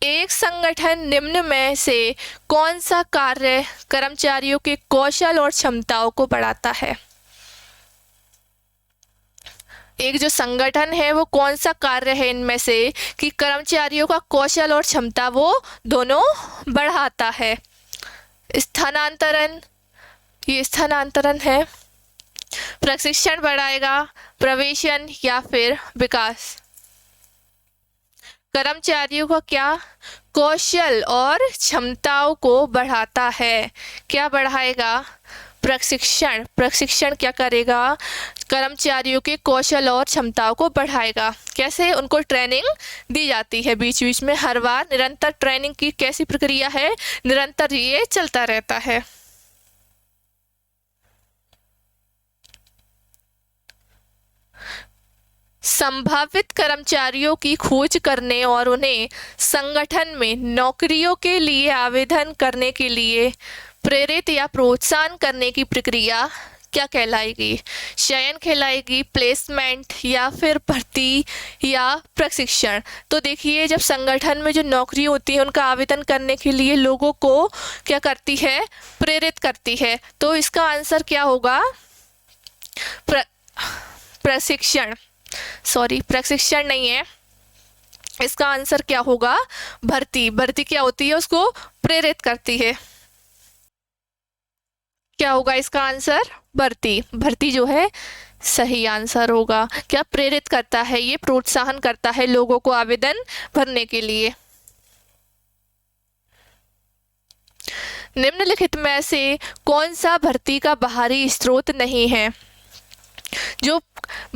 एक संगठन निम्न में से कौन सा कार्य कर्मचारियों के कौशल और क्षमताओं को बढ़ाता है? एक जो संगठन है वो कौन सा कार्य है इनमें से कि कर्मचारियों का कौशल और क्षमता वो दोनों बढ़ाता है? स्थानांतरण, ये स्थानांतरण है, प्रशिक्षण बढ़ाएगा, प्रवेशन या फिर विकास। कर्मचारियों का क्या कौशल और क्षमताओं को बढ़ाता है। क्या बढ़ाएगा? प्रशिक्षण। प्रशिक्षण क्या करेगा? कर्मचारियों के कौशल और क्षमताओं को बढ़ाएगा। कैसे? उनको ट्रेनिंग दी जाती है बीच बीच में, हर बार निरंतर ट्रेनिंग की कैसी प्रक्रिया है, निरंतर ये चलता रहता है। संभावित कर्मचारियों की खोज करने और उन्हें संगठन में नौकरियों के लिए आवेदन करने के लिए प्रेरित या प्रोत्साहन करने की प्रक्रिया क्या कहलाएगी? चयन कहलाएगी, प्लेसमेंट, या फिर भर्ती या प्रशिक्षण। तो देखिए, जब संगठन में जो नौकरी होती है उनका आवेदन करने के लिए लोगों को क्या करती है? प्रेरित करती है। तो इसका आंसर क्या होगा? प्रशिक्षण, सॉरी प्रशिक्षण नहीं है, इसका आंसर क्या होगा? भर्ती। भर्ती क्या होती है? उसको प्रेरित करती है। क्या होगा इसका आंसर? भर्ती। भर्ती जो है सही आंसर होगा। क्या प्रेरित करता है? ये प्रोत्साहन करता है लोगों को आवेदन भरने के लिए। निम्नलिखित में से कौन सा भर्ती का बाहरी स्रोत नहीं है? जो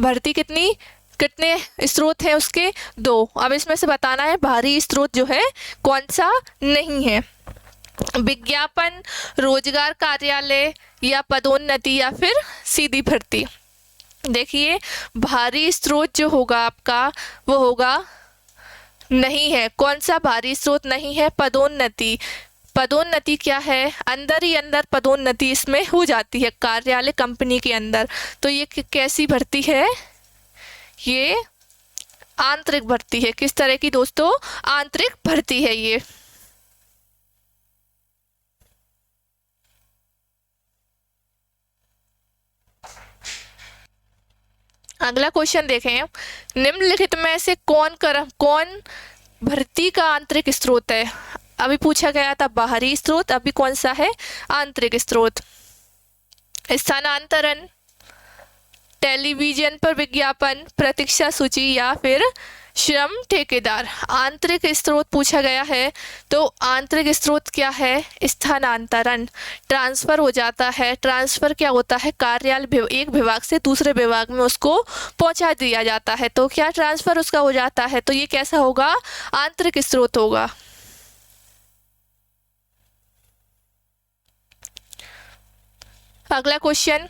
भर्ती कितने स्रोत हैं उसके? 2। अब इसमें से बताना है बाहरी स्रोत जो है कौन सा नहीं है। विज्ञापन, रोजगार कार्यालय, या पदोन्नति, या फिर सीधी भर्ती। देखिए, बाहरी स्रोत जो होगा आपका वो होगा नहीं है। कौन सा बाहरी स्रोत नहीं है? पदोन्नति। पदोन्नति क्या है? अंदर ही अंदर पदोन्नति इसमें हो जाती है, कार्यालय कंपनी के अंदर। तो ये कैसी भर्ती है? ये आंतरिक भर्ती है। किस तरह की दोस्तों? आंतरिक भर्ती है ये। अगला क्वेश्चन देखें, निम्नलिखित में से कौन भर्ती का आंतरिक स्रोत है? अभी पूछा गया था बाहरी स्रोत, अभी कौन सा है? आंतरिक स्रोत। स्थानांतरण, टेलीविजन पर विज्ञापन, प्रतीक्षा सूची, या फिर श्रम ठेकेदार। आंतरिक स्रोत पूछा गया है तो आंतरिक स्रोत क्या है? स्थानांतरण। ट्रांसफर हो जाता है। ट्रांसफर क्या होता है? कार्यालय एक विभाग से दूसरे विभाग में उसको पहुंचा दिया जाता है। तो क्या ट्रांसफर उसका हो जाता है? तो ये कैसा होगा? आंतरिक स्रोत होगा। अगला क्वेश्चन,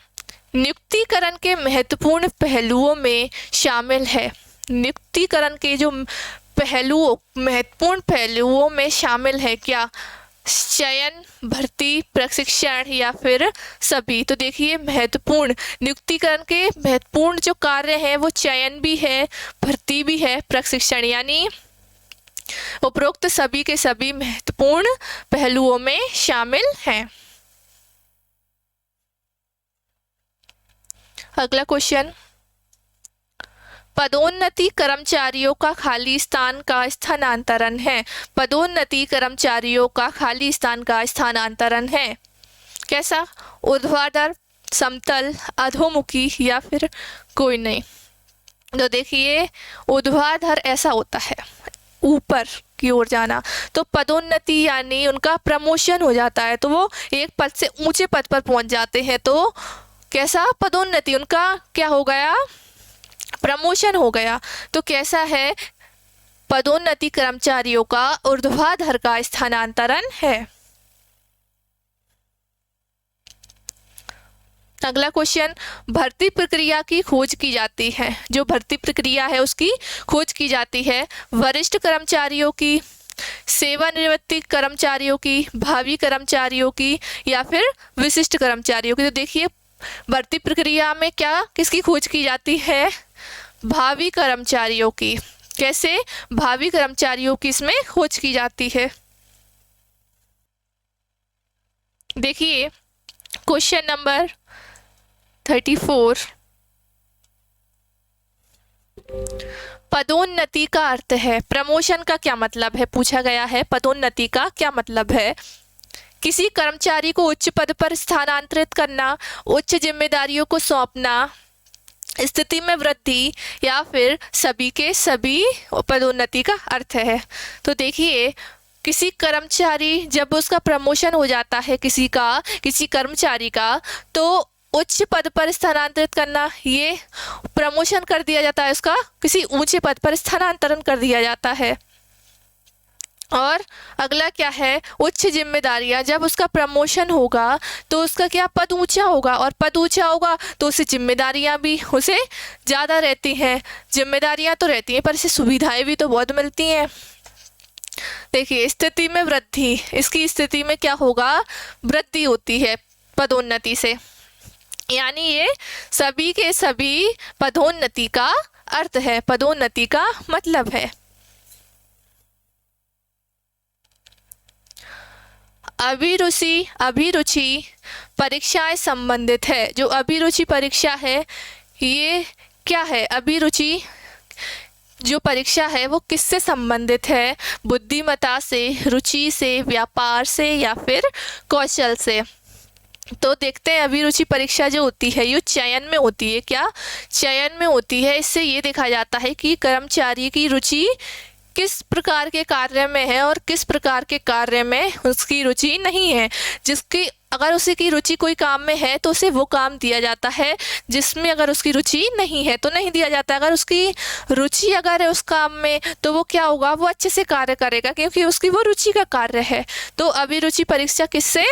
नियुक्तिकरण के महत्वपूर्ण पहलुओं में शामिल है। नियुक्तिकरण के जो महत्वपूर्ण पहलुओं में शामिल है क्या? चयन, भर्ती, प्रशिक्षण, या फिर सभी। तो देखिए, महत्वपूर्ण नियुक्तिकरण के महत्वपूर्ण जो कार्य हैं वो चयन भी है, भर्ती भी है, प्रशिक्षण, यानी उपरोक्त सभी के सभी महत्वपूर्ण पहलुओं में शामिल हैं। अगला क्वेश्चन, पदोन्नति कर्मचारियों का खाली स्थान का स्थानांतरण है। पदोन्नति कर्मचारियों का खाली स्थान का स्थानांतरण है। कैसा? ऊर्ध्वाधर, समतल, अधोमुखी, या फिर कोई नहीं। तो देखिए, ऊर्ध्वाधर ऐसा होता है ऊपर, की ओर जाना। तो पदोन्नति यानी उनका प्रमोशन हो जाता है, तो वो एक पद से ऊंचे पद पर पहुंच जाते हैं। तो कैसा पदोन्नति, उनका क्या हो गया, प्रमोशन हो गया। तो कैसा है, पदोन्नति कर्मचारियों का ऊर्ध्वाधर का स्थानांतरण है। अगला क्वेश्चन, भर्ती प्रक्रिया की खोज की जाती है। जो भर्ती प्रक्रिया है उसकी खोज की जाती है वरिष्ठ कर्मचारियों की, सेवानिवृत्ति कर्मचारियों की, भावी कर्मचारियों की, या फिर विशिष्ट कर्मचारियों की। तो देखिए भर्ती प्रक्रिया में क्या किसकी खोज की जाती है, भावी कर्मचारियों की। कैसे, भावी कर्मचारियों की इसमें खोज की जाती है। देखिए क्वेश्चन नंबर 34, पदोन्नति का अर्थ है, प्रमोशन का क्या मतलब है, पूछा गया है पदोन्नति का क्या मतलब है। किसी कर्मचारी को उच्च पद पर स्थानांतरित करना, उच्च जिम्मेदारियों को सौंपना, स्थिति में वृद्धि, या फिर सभी के सभी पदोन्नति का अर्थ है। तो देखिए किसी कर्मचारी, जब उसका प्रमोशन हो जाता है किसी कर्मचारी का, तो उच्च पद पर स्थानांतरित करना, ये प्रमोशन कर दिया जाता है उसका, किसी ऊंचे पद पर स्थानांतरण कर दिया जाता है। और अगला क्या है, उच्च जिम्मेदारियां, जब उसका प्रमोशन होगा तो उसका क्या पद ऊंचा होगा, और पद ऊंचा होगा तो उसे जिम्मेदारियां भी उसे ज़्यादा रहती हैं। जिम्मेदारियां तो रहती हैं पर इसे सुविधाएं भी तो बहुत मिलती हैं। देखिए स्थिति में वृद्धि, इसकी स्थिति में क्या होगा, वृद्धि होती है पदोन्नति से, यानी ये सभी के सभी पदोन्नति का अर्थ है, पदोन्नति का मतलब है। अभिरुचि परीक्षाएं संबंधित है। जो अभिरुचि परीक्षा है ये क्या है, अभिरुचि जो परीक्षा है वो किससे संबंधित है, बुद्धिमत्ता से, रुचि से, व्यापार से, या फिर कौशल से। तो देखते हैं अभिरुचि परीक्षा जो होती है ये चयन में होती है, क्या चयन में होती है। इससे ये देखा जाता है कि कर्मचारी की रुचि किस प्रकार के कार्य में है और किस प्रकार के कार्य में उसकी रुचि नहीं है। जिसकी अगर उसी की रुचि कोई काम में है तो उसे वो काम दिया जाता है, जिसमें अगर उसकी रुचि नहीं है तो नहीं दिया जाता। अगर उसकी रुचि अगर है उस काम में तो वो क्या होगा, वो अच्छे से कार्य करेगा क्योंकि उसकी वो रुचि का कार्य है। तो अभिरुचि परीक्षा किससे,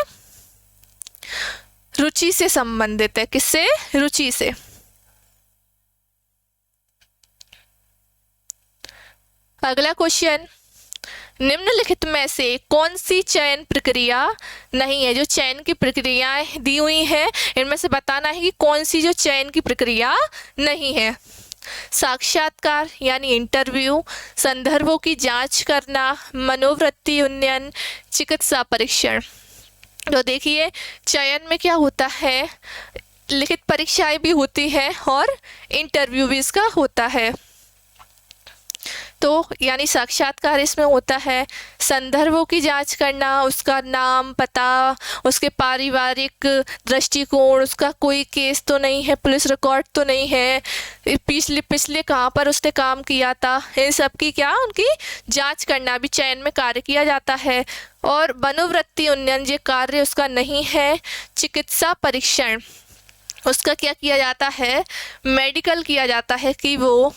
रुचि से संबंधित है, किससे, रुचि से। अगला क्वेश्चन, निम्नलिखित में से कौन सी चयन प्रक्रिया नहीं है। जो चयन की प्रक्रियाएं दी हुई हैं इनमें से बताना है कि कौन सी जो चयन की प्रक्रिया नहीं है। साक्षात्कार यानी इंटरव्यू, संदर्भों की जांच करना, मनोवृत्ति उन्नयन, चिकित्सा परीक्षण। तो देखिए चयन में क्या होता है, लिखित परीक्षाएं भी होती है और इंटरव्यू भी इसका होता है। तो यानी साक्षात्कार इसमें होता है, संदर्भों की जांच करना, उसका नाम पता, उसके पारिवारिक दृष्टिकोण, उसका कोई केस तो नहीं है, पुलिस रिकॉर्ड तो नहीं है, पिछले कहाँ पर उसने काम किया था, इन सब की क्या उनकी जांच करना भी चयन में कार्य किया जाता है। और मनोवृत्ति उन्नयन ये कार्य उसका नहीं है। चिकित्सा परीक्षण उसका क्या किया जाता है, मेडिकल किया जाता है कि वो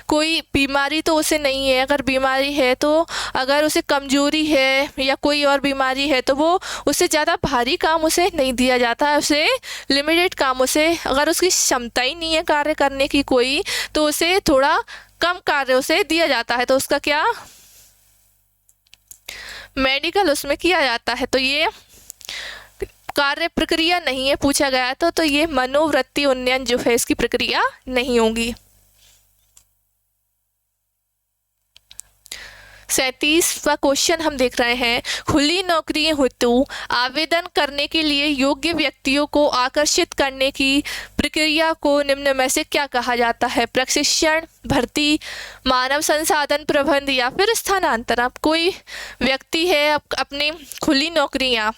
कोई बीमारी तो उसे नहीं है, अगर बीमारी है तो अगर उसे कमजोरी है या कोई और बीमारी है तो वो उससे ज़्यादा भारी काम उसे नहीं दिया जाता है, उसे लिमिटेड काम, उसे अगर उसकी क्षमता ही नहीं है कार्य करने की कोई तो उसे थोड़ा कम कार्य उसे दिया जाता है, तो उसका क्या मेडिकल उसमें किया जाता है। तो ये कार्य प्रक्रिया नहीं है पूछा गया तो ये मनोवृत्ति उन्नयन जो है इसकी प्रक्रिया नहीं होगी। 37वां क्वेश्चन हम देख रहे हैं, खुली नौकरियों हेतु आवेदन करने के लिए योग्य व्यक्तियों को आकर्षित करने की प्रक्रिया को निम्न में से क्या कहा जाता है। प्रशिक्षण, भर्ती, मानव संसाधन प्रबंध, या फिर स्थानांतरण। अब कोई व्यक्ति है अपनी खुली नौकरियां,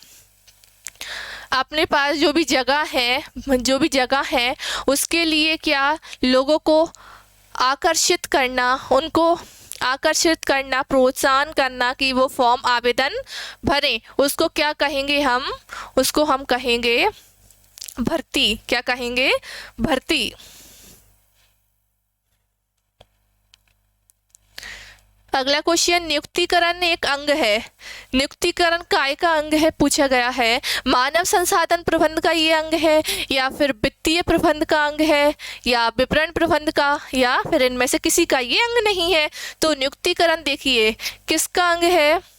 अपने पास जो भी जगह है उसके लिए क्या लोगों को आकर्षित करना, उनको आकर्षित करना, प्रोत्साहन करना कि वो फॉर्म आवेदन भरें, उसको क्या कहेंगे हम? उसको हम कहेंगे भर्ती। क्या कहेंगे? भर्ती। अगला क्वेश्चन, नियुक्तिकरण एक अंग है। नियुक्तिकरण काय का अंग है पूछा गया है। मानव संसाधन प्रबंध का ये अंग है, या फिर वित्तीय प्रबंध का अंग है, या विपणन प्रबंध का, या फिर इनमें से किसी का ये अंग नहीं है। तो नियुक्तिकरण देखिए किसका अंग है?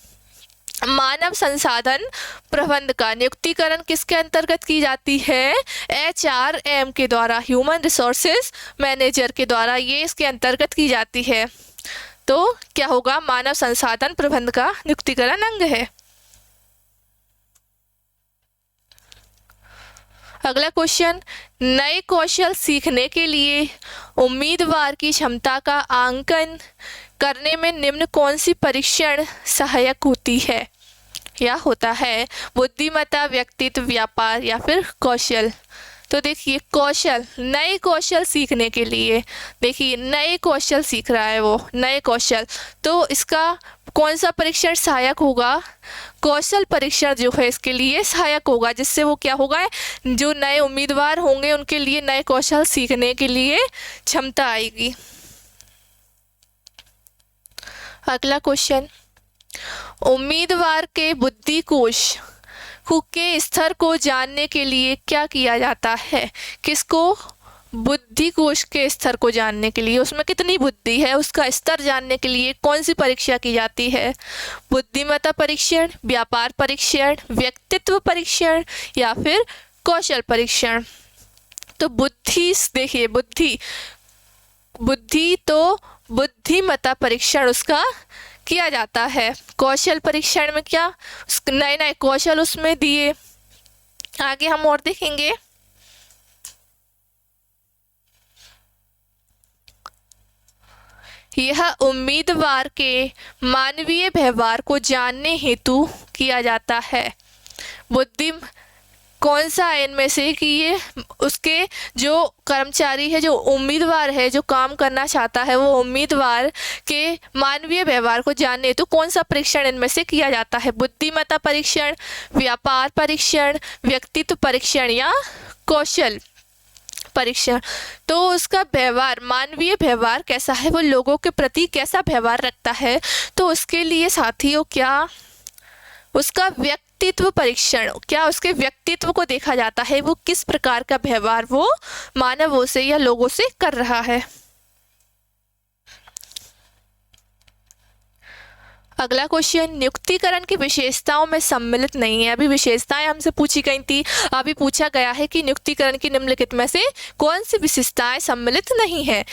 मानव संसाधन प्रबंध का। नियुक्तिकरण किसके अंतर्गत की जाती है? HRM के द्वारा, ह्यूमन रिसोर्सेज मैनेजर के द्वारा ये इसके अंतर्गत की जाती है। तो क्या होगा? मानव संसाधन प्रबंध का नियुक्तिकरण अंग है। अगला क्वेश्चन, नए कौशल सीखने के लिए उम्मीदवार की क्षमता का आंकन करने में निम्न कौन सी परीक्षण सहायक होती है या होता है? बुद्धिमत्ता, व्यक्तित्व, व्यापार या फिर कौशल? तो देखिए कौशल, नए कौशल सीखने के लिए, देखिए नए कौशल सीख रहा है वो, नए कौशल, तो इसका कौन सा परीक्षण सहायक होगा? कौशल परीक्षण जो है इसके लिए सहायक होगा, जिससे वो क्या होगा? जो नए उम्मीदवार होंगे उनके लिए नए कौशल सीखने के लिए क्षमता आएगी। अगला क्वेश्चन, उम्मीदवार के बुद्धि कोश के स्तर को जानने के लिए क्या किया जाता है? किसको? बुद्धि कोश के स्तर को जानने के लिए, उसमें कितनी बुद्धि है उसका स्तर जानने के लिए कौन सी परीक्षा की जाती है? बुद्धिमत्ता परीक्षण, व्यापार परीक्षण, व्यक्तित्व परीक्षण या फिर कौशल परीक्षण? तो बुद्धि, देखिए बुद्धि तो बुद्धिमत्ता परीक्षण उसका किया जाता है। कौशल परीक्षण में क्या नए नए कौशल उसमें दिए। आगे हम और देखेंगे। यह उम्मीदवार के मानवीय व्यवहार को जानने हेतु किया जाता है। बुद्धि कौन सा है इनमें से कि ये उसके जो कर्मचारी है, जो उम्मीदवार है, जो काम करना चाहता है, वो उम्मीदवार के मानवीय व्यवहार को जानने हेतु कौन सा परीक्षण इनमें से किया जाता है? बुद्धिमत्ता परीक्षण, व्यापार परीक्षण, व्यक्तित्व परीक्षण या कौशल परीक्षण? तो उसका व्यवहार, मानवीय व्यवहार कैसा है, वो लोगों के प्रति कैसा व्यवहार रखता है, तो उसके लिए साथियों क्या उसका व्यक्तित्व परीक्षण, क्या उसके व्यक्तित्व को देखा जाता है, वो किस प्रकार का व्यवहार वो मानवों से या लोगों से कर रहा है। अगला क्वेश्चन, नियुक्तिकरण की विशेषताओं में सम्मिलित नहीं है। अभी विशेषताएं हमसे पूछी गई थी, अभी पूछा गया है कि नियुक्तिकरण की निम्नलिखित में से कौन सी विशेषताएं सम्मिलित नहीं है।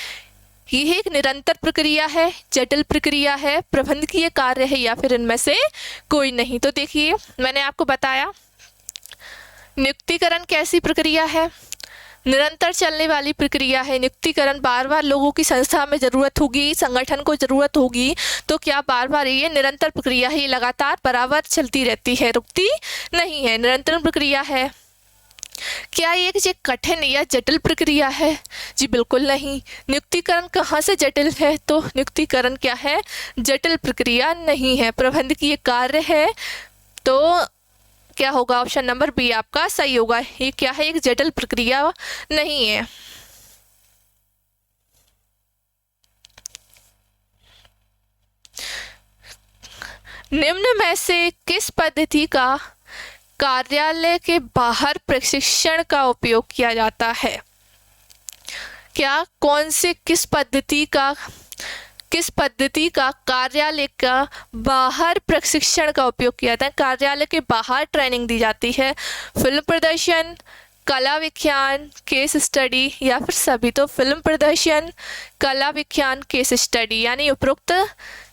यह एक निरंतर प्रक्रिया है, जटिल प्रक्रिया है, प्रबंधकीय कार्य है या फिर इनमें से कोई नहीं। तो देखिए मैंने आपको बताया नियुक्तिकरण कैसी प्रक्रिया है, निरंतर चलने वाली प्रक्रिया है। नियुक्तिकरण बार बार लोगों की संस्था में ज़रूरत होगी, संगठन को ज़रूरत होगी, तो क्या बार बार ये निरंतर प्रक्रिया है, ये लगातार बराबर चलती रहती है, रुकती नहीं है, निरंतर प्रक्रिया है। क्या ये एक कठिन या जटिल प्रक्रिया है? जी बिल्कुल नहीं। नियुक्तिकरण कहाँ से जटिल है? तो नियुक्तिकरण क्या है? जटिल प्रक्रिया नहीं है, प्रबंधकीय कार्य है। तो क्या होगा? ऑप्शन नंबर बी आपका सही होगा। ये क्या है? एक जटिल प्रक्रिया नहीं है। निम्न में से किस पद्धति का कार्यालय के बाहर प्रशिक्षण का उपयोग किया जाता है? क्या कौन से किस पद्धति का कार्यालय का बाहर प्रशिक्षण का उपयोग किया जाता है? कार्यालय के बाहर ट्रेनिंग दी जाती है। फिल्म प्रदर्शन, कला विज्ञान, केस स्टडी या फिर सभी? तो फिल्म प्रदर्शन, कला विज्ञान, केस स्टडी, यानी उपरोक्त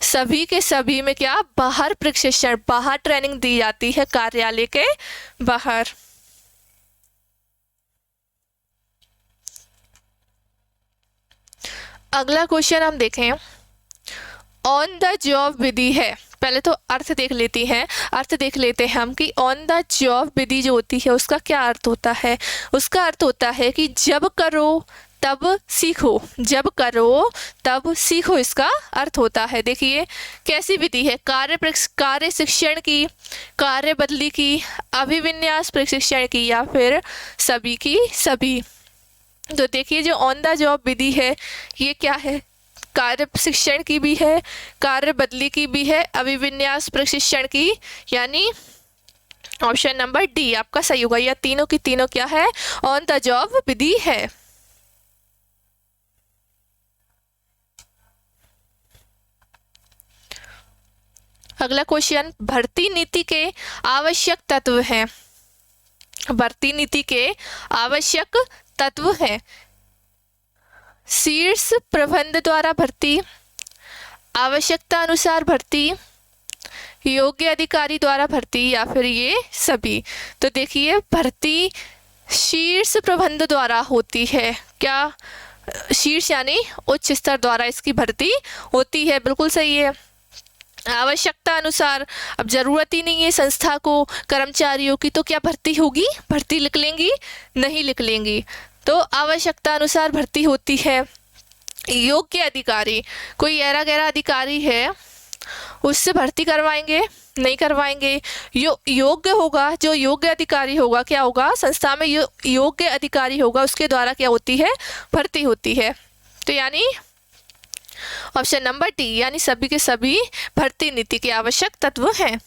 सभी के सभी में क्या बाहर प्रशिक्षण, बाहर ट्रेनिंग दी जाती है कार्यालय के बाहर। अगला क्वेश्चन हम देखें, ऑन द जॉब विधि है। पहले तो अर्थ देख लेते हैं हम कि ऑन द जॉब विधि जो होती है उसका क्या अर्थ होता है। उसका अर्थ होता है कि जब करो तब सीखो, जब करो तब सीखो इसका अर्थ होता है। देखिए कैसी विधि है, कार्य शिक्षण की, कार्य बदली की, अभिविन्यास प्रशिक्षण की, या फिर सभी की सभी। तो देखिए जो ऑन द जॉब विधि है ये क्या है, कार्य शिक्षण की भी है, कार्य बदली की भी है, अभिविन्यास प्रशिक्षण की, यानी ऑप्शन नंबर डी आपका सही होगा। यह तीनों की तीनों क्या है, ऑन द जॉब विधि है। अगला क्वेश्चन, भर्ती नीति के आवश्यक तत्व हैं। भर्ती नीति के आवश्यक तत्व हैं, शीर्ष प्रबंध द्वारा भर्ती, आवश्यकता अनुसार भर्ती, योग्य अधिकारी द्वारा भर्ती, या फिर ये सभी। तो देखिए भर्ती शीर्ष प्रबंध द्वारा होती है। क्या, शीर्ष यानी उच्च स्तर द्वारा इसकी भर्ती होती है, बिल्कुल सही है। आवश्यकता अनुसार, अब जरूरत ही नहीं है संस्था को कर्मचारियों की, तो क्या भर्ती होगी, भर्ती लिख लेंगी, नहीं लिख लेंगी। तो आवश्यकता अनुसार भर्ती होती है। योग्य अधिकारी, कोई ऐरा गैरा अधिकारी है उससे भर्ती करवाएंगे, नहीं करवाएंगे। योग्य होगा, जो योग्य अधिकारी होगा क्या होगा, संस्था में योग्य अधिकारी होगा उसके द्वारा क्या होती है, भर्ती होती है। तो यानी ऑप्शन नंबर डी, यानी सभी के सभी भर्ती नीति के आवश्यक तत्व हैं।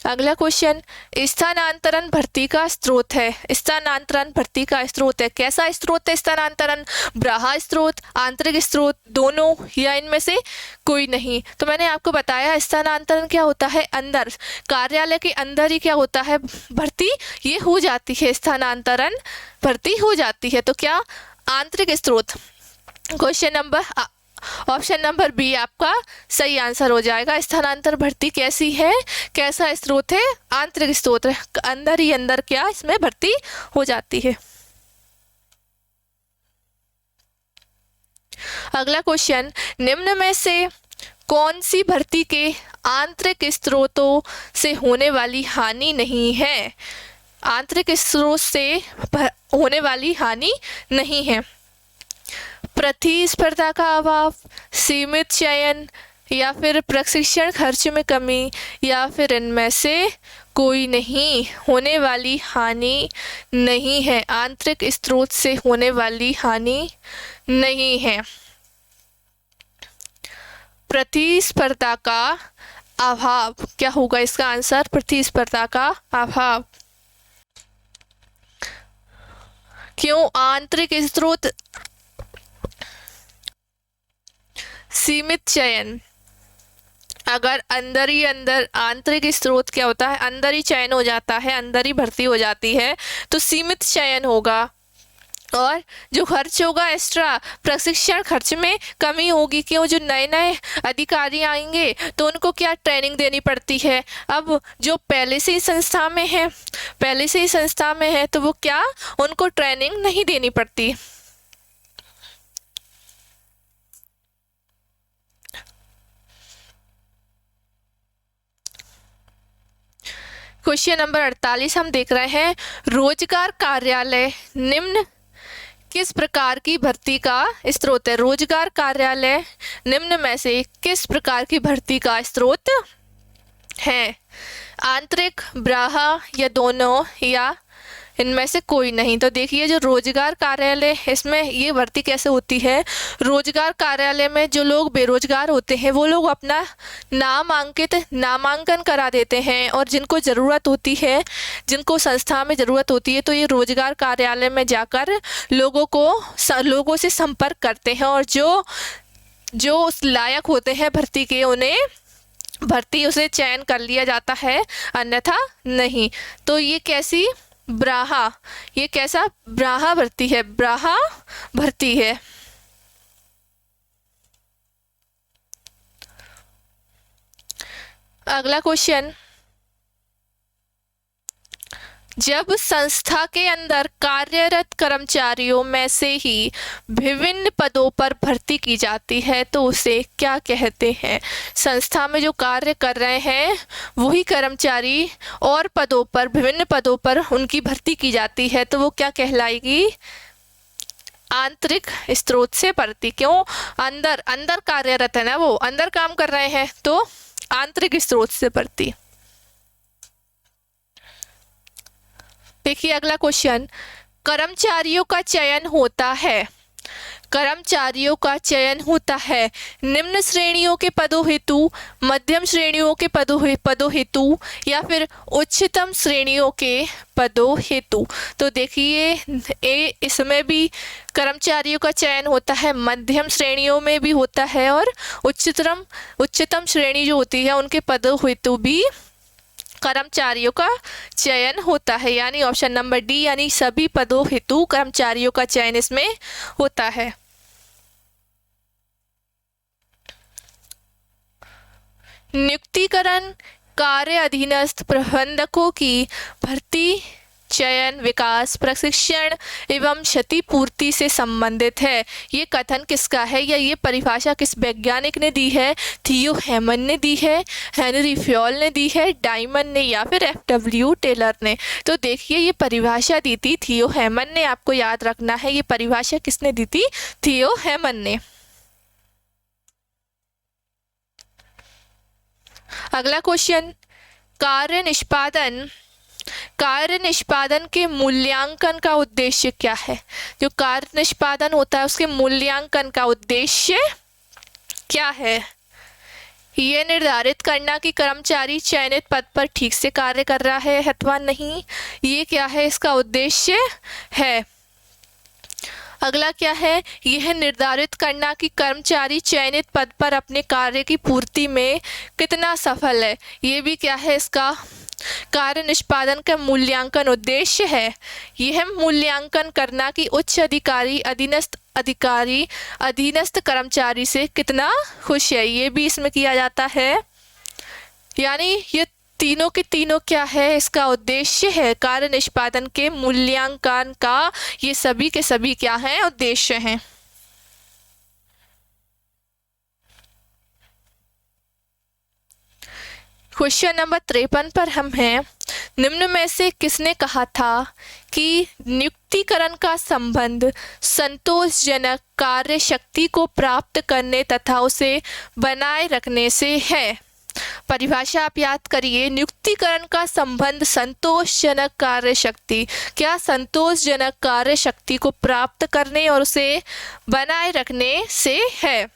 अगला क्वेश्चन, स्थानांतरण भर्ती का स्रोत है। स्थानांतरण भर्ती का स्रोत है, कैसा स्रोत है स्थानांतरण, बाह्य स्रोत, आंतरिक स्रोत, दोनों, या इनमें से कोई नहीं। तो मैंने आपको बताया स्थानांतरण क्या होता है, अंदर कार्यालय के अंदर ही क्या होता है, भर्ती ये हो जाती है, स्थानांतरण भर्ती हो जाती है। तो क्या, आंतरिक स्रोत। Question number option number B आपका सही आंसर हो जाएगा। स्थानांतरण भर्ती कैसी है, कैसा स्रोत है, आंतरिक स्रोत है, अंदर ही अंदर क्या इसमें भर्ती हो जाती है। अगला क्वेश्चन, निम्न में से कौन सी भर्ती के आंतरिक स्रोतों से होने वाली हानि नहीं है। आंतरिक स्रोत से होने वाली हानि नहीं है। प्रतिस्पर्धा का अभाव, सीमित चयन, या फिर प्रशिक्षण खर्च में कमी, या फिर इनमें से कोई नहीं। होने वाली हानि नहीं है, आंतरिक स्रोत से होने वाली हानि नहीं है। प्रतिस्पर्धा का अभाव क्या होगा इसका आंसर, प्रतिस्पर्धा का अभाव। क्यों, आंतरिक स्रोत, सीमित चयन, अगर अंदर ही अंदर आंतरिक स्रोत क्या होता है, अंदर ही चयन हो जाता है, अंदर ही भर्ती हो जाती है, तो सीमित चयन होगा। और जो खर्च होगा एक्स्ट्रा, प्रशिक्षण खर्च में कमी होगी। क्यों, जो नए नए अधिकारी आएंगे तो उनको क्या ट्रेनिंग देनी पड़ती है। अब जो पहले से ही संस्था में है, पहले से ही संस्था में है, तो वो क्या, उनको ट्रेनिंग नहीं देनी पड़ती। क्वेश्चन नंबर 48 हम देख रहे हैं, रोजगार कार्यालय निम्न किस प्रकार की भर्ती का स्रोत है। रोजगार कार्यालय निम्न में से किस प्रकार की भर्ती का स्रोत है। आंतरिक, बाह्य, या दोनों, या इनमें से कोई नहीं। तो देखिए जो रोजगार कार्यालय, इसमें ये भर्ती कैसे होती है। रोजगार कार्यालय में जो लोग बेरोजगार होते हैं वो लोग अपना नामांकन करा देते हैं, और जिनको ज़रूरत होती है, जिनको संस्था में ज़रूरत होती है, तो ये रोजगार कार्यालय में जाकर लोगों से संपर्क करते हैं, और जो उस लायक होते हैं भर्ती के, उन्हें भर्ती उसे चयन कर लिया जाता है, अन्यथा नहीं। तो ये कैसी, बाह्य, ये कैसा, बाह्य भर्ती है, बाह्य भर्ती है। अगला क्वेश्चन, जब संस्था के अंदर कार्यरत कर्मचारियों में से ही विभिन्न पदों पर भर्ती की जाती है तो उसे क्या कहते हैं? संस्था में जो कार्य कर रहे हैं वही कर्मचारी और पदों पर, विभिन्न पदों पर उनकी भर्ती की जाती है तो वो क्या कहलाएगी? आंतरिक स्रोत से भर्ती। क्यों? अंदर अंदर कार्यरत है ना, वो अंदर काम कर रहे हैं तो आंतरिक स्रोत से भर्ती। देखिए अगला क्वेश्चन, कर्मचारियों का चयन होता है, कर्मचारियों का चयन होता है निम्न श्रेणियों के पदों हेतु, मध्यम श्रेणियों के पदों हेतु या फिर उच्चतम श्रेणियों के पदों हेतु। तो देखिए इसमें भी कर्मचारियों का चयन होता है, मध्यम श्रेणियों में भी होता है और उच्चतम श्रेणी जो होती है उनके पदों हेतु भी कर्मचारियों का चयन होता है। यानी ऑप्शन नंबर डी, यानी सभी पदों हेतु कर्मचारियों का चयन इसमें होता है। नियुक्तिकरण कार्य अधीनस्थ प्रबंधकों की भर्ती, चयन, विकास, प्रशिक्षण एवं क्षतिपूर्ति से संबंधित है। ये कथन किसका है या ये परिभाषा किस वैज्ञानिक ने दी है? थियो हेमन ने दी है, हेनरी फ्योल ने दी है, डायमंड ने या फिर एफ.डब्ल्यू. टेलर ने? तो देखिए ये परिभाषा दी थी थियो हेमन ने, आपको याद रखना है ये परिभाषा किसने दी थी? थियो हेमन ने। अगला क्वेश्चन, कार्य निष्पादन के मूल्यांकन का उद्देश्य क्या है? जो कार्य निष्पादन होता है उसके मूल्यांकन का उद्देश्य क्या है? ये निर्धारित करना कि कर्मचारी चयनित पद पर ठीक से कार्य कर रहा है अथवा नहीं, ये क्या है इसका उद्देश्य है। अगला क्या है? यह निर्धारित करना कि कर्मचारी चयनित पद पर अपने कार्य की पूर्ति में कितना सफल है, ये भी क्या है इसका कार्य निष्पादन का मूल्यांकन उद्देश्य है। यह मूल्यांकन करना कि उच्च अधिकारी अधीनस्थ कर्मचारी से कितना खुश है, ये भी इसमें किया जाता है। यानी ये तीनों के तीनों क्या है इसका उद्देश्य है, कार्य निष्पादन के मूल्यांकन का ये सभी के सभी क्या हैं? उद्देश्य हैं। क्वेश्चन नंबर 53 पर हम हैं, निम्न में से किसने कहा था कि नियुक्तिकरण का संबंध संतोषजनक कार्य शक्ति को प्राप्त करने तथा उसे बनाए रखने से है? परिभाषा आप याद करिए, नियुक्तिकरण का संबंध संतोषजनक कार्य शक्ति, क्या संतोषजनक कार्य शक्ति को प्राप्त करने और उसे बनाए रखने से है।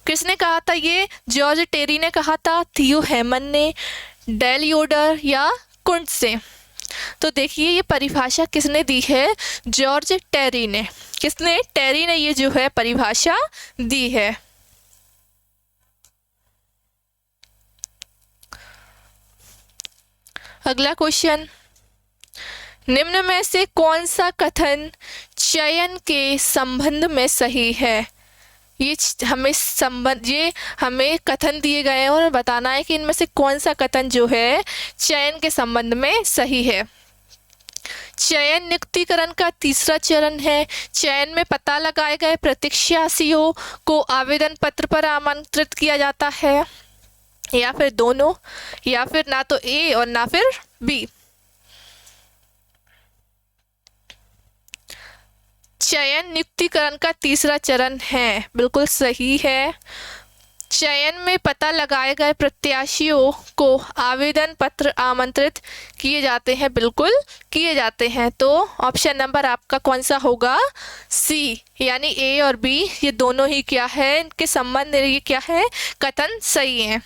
किसने कहा था ये? जॉर्ज टेरी ने कहा था, थियो हेमन ने, डेल योडर या कुंट से? तो देखिए ये परिभाषा किसने दी है? जॉर्ज टेरी ने। किसने? टेरी ने ये जो है परिभाषा दी है। अगला क्वेश्चन, निम्न में से कौन सा कथन चयन के संबंध में सही है? ये हमें कथन दिए गए हैं और बताना है कि इनमें से कौन सा कथन जो है चयन के संबंध में सही है। चयन नियुक्तिकरण का तीसरा चरण है। चयन में पता लगाए गए प्रत्याशियों को आवेदन पत्र पर आमंत्रित किया जाता है, या फिर दोनों, या फिर ना तो ए और ना फिर बी। चयन नियुक्तिकरण का तीसरा चरण है, बिल्कुल सही है। चयन में पता लगाए गए प्रत्याशियों को आवेदन पत्र आमंत्रित किए जाते हैं, बिल्कुल किए जाते हैं। तो ऑप्शन नंबर आपका कौन सा होगा? सी, यानी ए और बी ये दोनों ही क्या है, इनके संबंध ये क्या है, कथन सही है।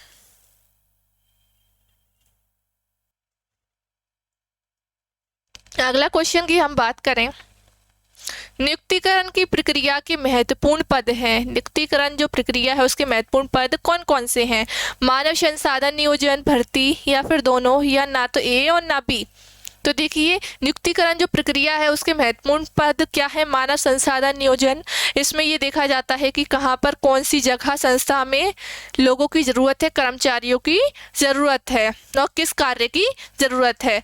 अगला क्वेश्चन की हम बात करें, नियुक्तिकरण की प्रक्रिया के महत्वपूर्ण पद हैं। नियुक्तिकरण जो प्रक्रिया है उसके महत्वपूर्ण पद कौन कौन से हैं? मानव संसाधन नियोजन, भर्ती, या फिर दोनों, या ना तो ए और ना बी। तो देखिए नियुक्तिकरण जो प्रक्रिया है उसके महत्वपूर्ण पद क्या है? मानव संसाधन नियोजन। इसमें ये देखा जाता है कि कहाँ पर कौन सी जगह संस्था में लोगों की ज़रूरत है, कर्मचारियों की ज़रूरत है और किस कार्य की ज़रूरत है।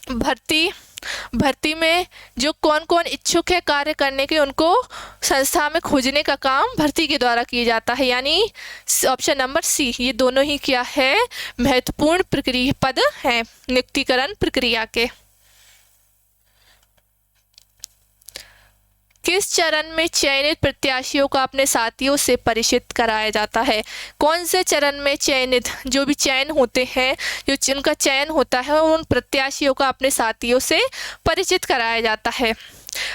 भर्ती में जो कौन कौन इच्छुक है कार्य करने के, उनको संस्था में खोजने का काम भर्ती के द्वारा किया जाता है। यानी ऑप्शन नंबर सी, ये दोनों ही क्या है, महत्वपूर्ण प्रक्रिया पद हैं नियुक्तिकरण प्रक्रिया के। किस चरण में चयनित प्रत्याशियों को अपने साथियों से परिचित कराया जाता है? कौन से चरण में चयनित, जो भी चयन होते हैं, जो जिनका चयन होता है, उन प्रत्याशियों को अपने साथियों से परिचित कराया जाता है?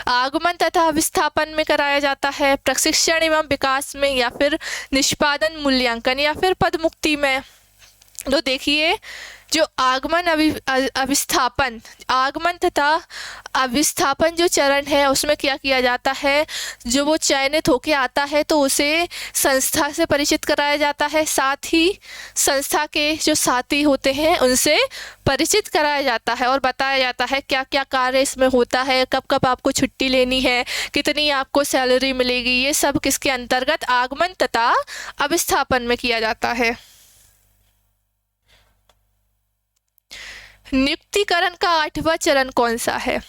आगमन तथा विस्थापन में कराया जाता है, प्रशिक्षण एवं विकास में, या फिर निष्पादन मूल्यांकन, या फिर पदमुक्ति में? तो देखिए, जो आगमन तथा अविस्थापन जो चरण है, उसमें क्या किया जाता है, जो वो चयनित होके आता है तो उसे संस्था से परिचित कराया जाता है, साथ ही संस्था के जो साथी होते हैं उनसे परिचित कराया जाता है और बताया जाता है क्या क्या कार्य इसमें होता है, कब कब आपको छुट्टी लेनी है, कितनी आपको सैलरी मिलेगी, ये सब किसके अंतर्गत, आगमन तथा अविस्थापन में किया जाता है। नियुक्तिकरण का 8वां चरण कौन सा है?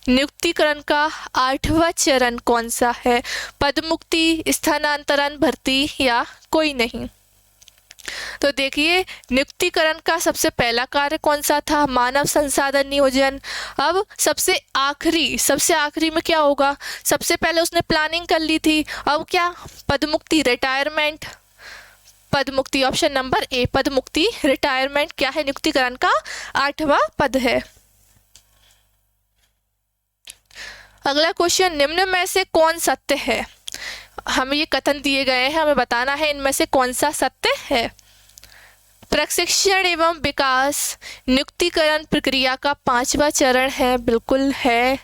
नियुक्तिकरण का 8वां चरण कौन सा है? पदमुक्ति, स्थानांतरण, भर्ती, या कोई नहीं? तो देखिए, नियुक्तिकरण का सबसे पहला कार्य कौन सा था, मानव संसाधन नियोजन। अब सबसे आखिरी में क्या होगा, सबसे पहले उसने प्लानिंग कर ली थी, अब क्या, पदमुक्ति, रिटायरमेंट। पदमुक्ति, ऑप्शन नंबर ए, पदमुक्ति, रिटायरमेंट क्या है, नियुक्तिकरण का 8वां पद है। अगला क्वेश्चन, निम्न में से कौन सत्य है? हमें ये कथन दिए गए हैं, हमें बताना है इनमें से कौन सा सत्य है। प्रशिक्षण एवं विकास नियुक्तिकरण प्रक्रिया का 5वां चरण है, बिल्कुल है।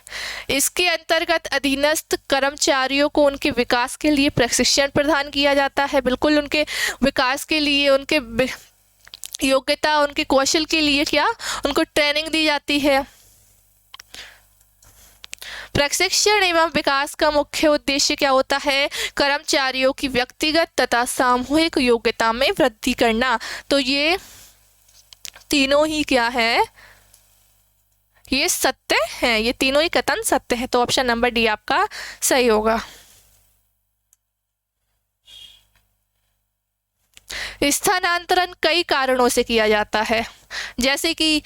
इसके अंतर्गत अधीनस्थ कर्मचारियों को उनके विकास के लिए प्रशिक्षण प्रदान किया जाता है, बिल्कुल उनके विकास के लिए, उनके योग्यता, उनके कौशल के लिए क्या, उनको ट्रेनिंग दी जाती है। प्रशिक्षण एवं विकास का मुख्य उद्देश्य क्या होता है, कर्मचारियों की व्यक्तिगत तथा सामूहिक योग्यता में वृद्धि करना। तो ये तीनों ही क्या है, ये सत्य है, ये तीनों ही कथन सत्य है। तो ऑप्शन नंबर डी आपका सही होगा। स्थानांतरण कई कारणों से किया जाता है, जैसे कि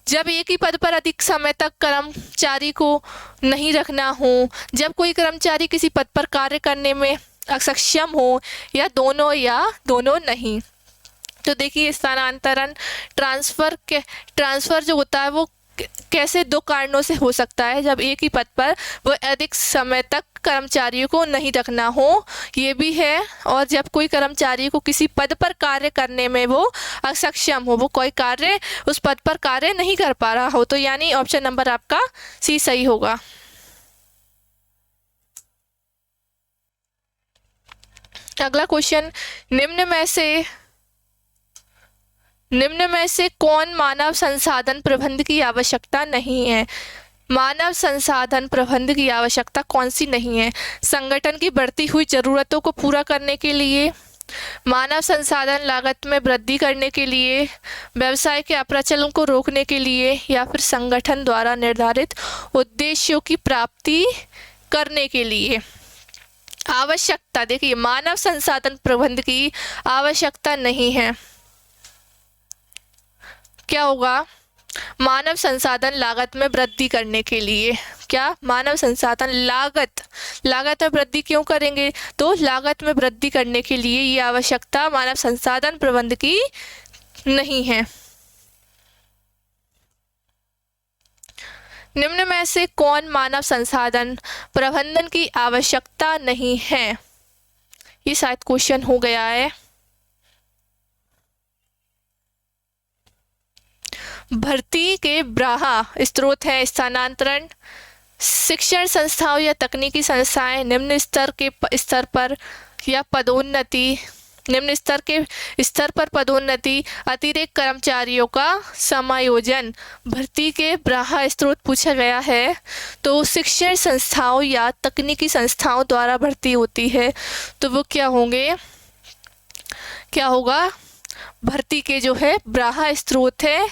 जब एक ही पद पर अधिक समय तक कर्मचारी को नहीं रखना हो, जब कोई कर्मचारी किसी पद पर कार्य करने में असक्षम हो, या दोनों नहीं। तो देखिए, स्थानांतरण ट्रांसफर जो होता है वो कैसे, 2 कारणों से हो सकता है, जब एक ही पद पर वो अधिक समय तक कर्मचारियों को नहीं रखना हो, ये भी है, और जब कोई कर्मचारी को किसी पद पर कार्य करने में वो असक्षम हो, वो कोई कार्य उस पद पर कार्य नहीं कर पा रहा हो। तो यानी ऑप्शन नंबर आपका सी सही होगा। अगला क्वेश्चन, निम्न में से कौन मानव संसाधन प्रबंध की आवश्यकता नहीं है? मानव संसाधन प्रबंध की आवश्यकता कौन सी नहीं है? संगठन की बढ़ती हुई जरूरतों को पूरा करने के लिए, मानव संसाधन लागत में वृद्धि करने के लिए, व्यवसाय के अप्रचलन को रोकने के लिए, या फिर संगठन द्वारा निर्धारित उद्देश्यों की प्राप्ति करने के लिए। आवश्यकता, देखिए, मानव संसाधन प्रबंध की आवश्यकता नहीं है, क्या होगा, मानव संसाधन लागत में वृद्धि करने के लिए। क्या, मानव संसाधन लागत में वृद्धि क्यों करेंगे, तो लागत में वृद्धि करने के लिए ये आवश्यकता मानव संसाधन प्रबंध की नहीं है। निम्न में से कौन मानव संसाधन प्रबंधन की आवश्यकता नहीं है? ये शायद क्वेश्चन हो गया है। भर्ती के बारह स्रोत है, स्थानांतरण, शिक्षण संस्थाओं या तकनीकी संस्थाएं, निम्न स्तर पर या पदोन्नति, निम्न स्तर पर पदोन्नति, अतिरिक्त कर्मचारियों का समायोजन। भर्ती के बारह स्रोत पूछा गया है, तो शिक्षण संस्थाओं या तकनीकी संस्थाओं द्वारा भर्ती होती है, तो वो क्या होंगे, क्या होगा, भर्ती के जो है ब्राहा स्रोत है।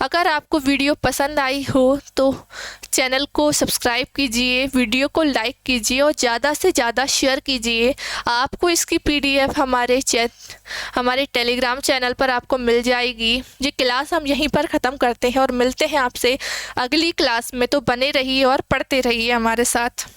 अगर आपको वीडियो पसंद आई हो तो चैनल को सब्सक्राइब कीजिए, वीडियो को लाइक कीजिए और ज़्यादा से ज़्यादा शेयर कीजिए। आपको इसकी PDF हमारे टेलीग्राम चैनल पर आपको मिल जाएगी। ये क्लास हम यहीं पर ख़त्म करते हैं और मिलते हैं आपसे अगली क्लास में। तो बने रहिए और पढ़ते रहिए हमारे साथ।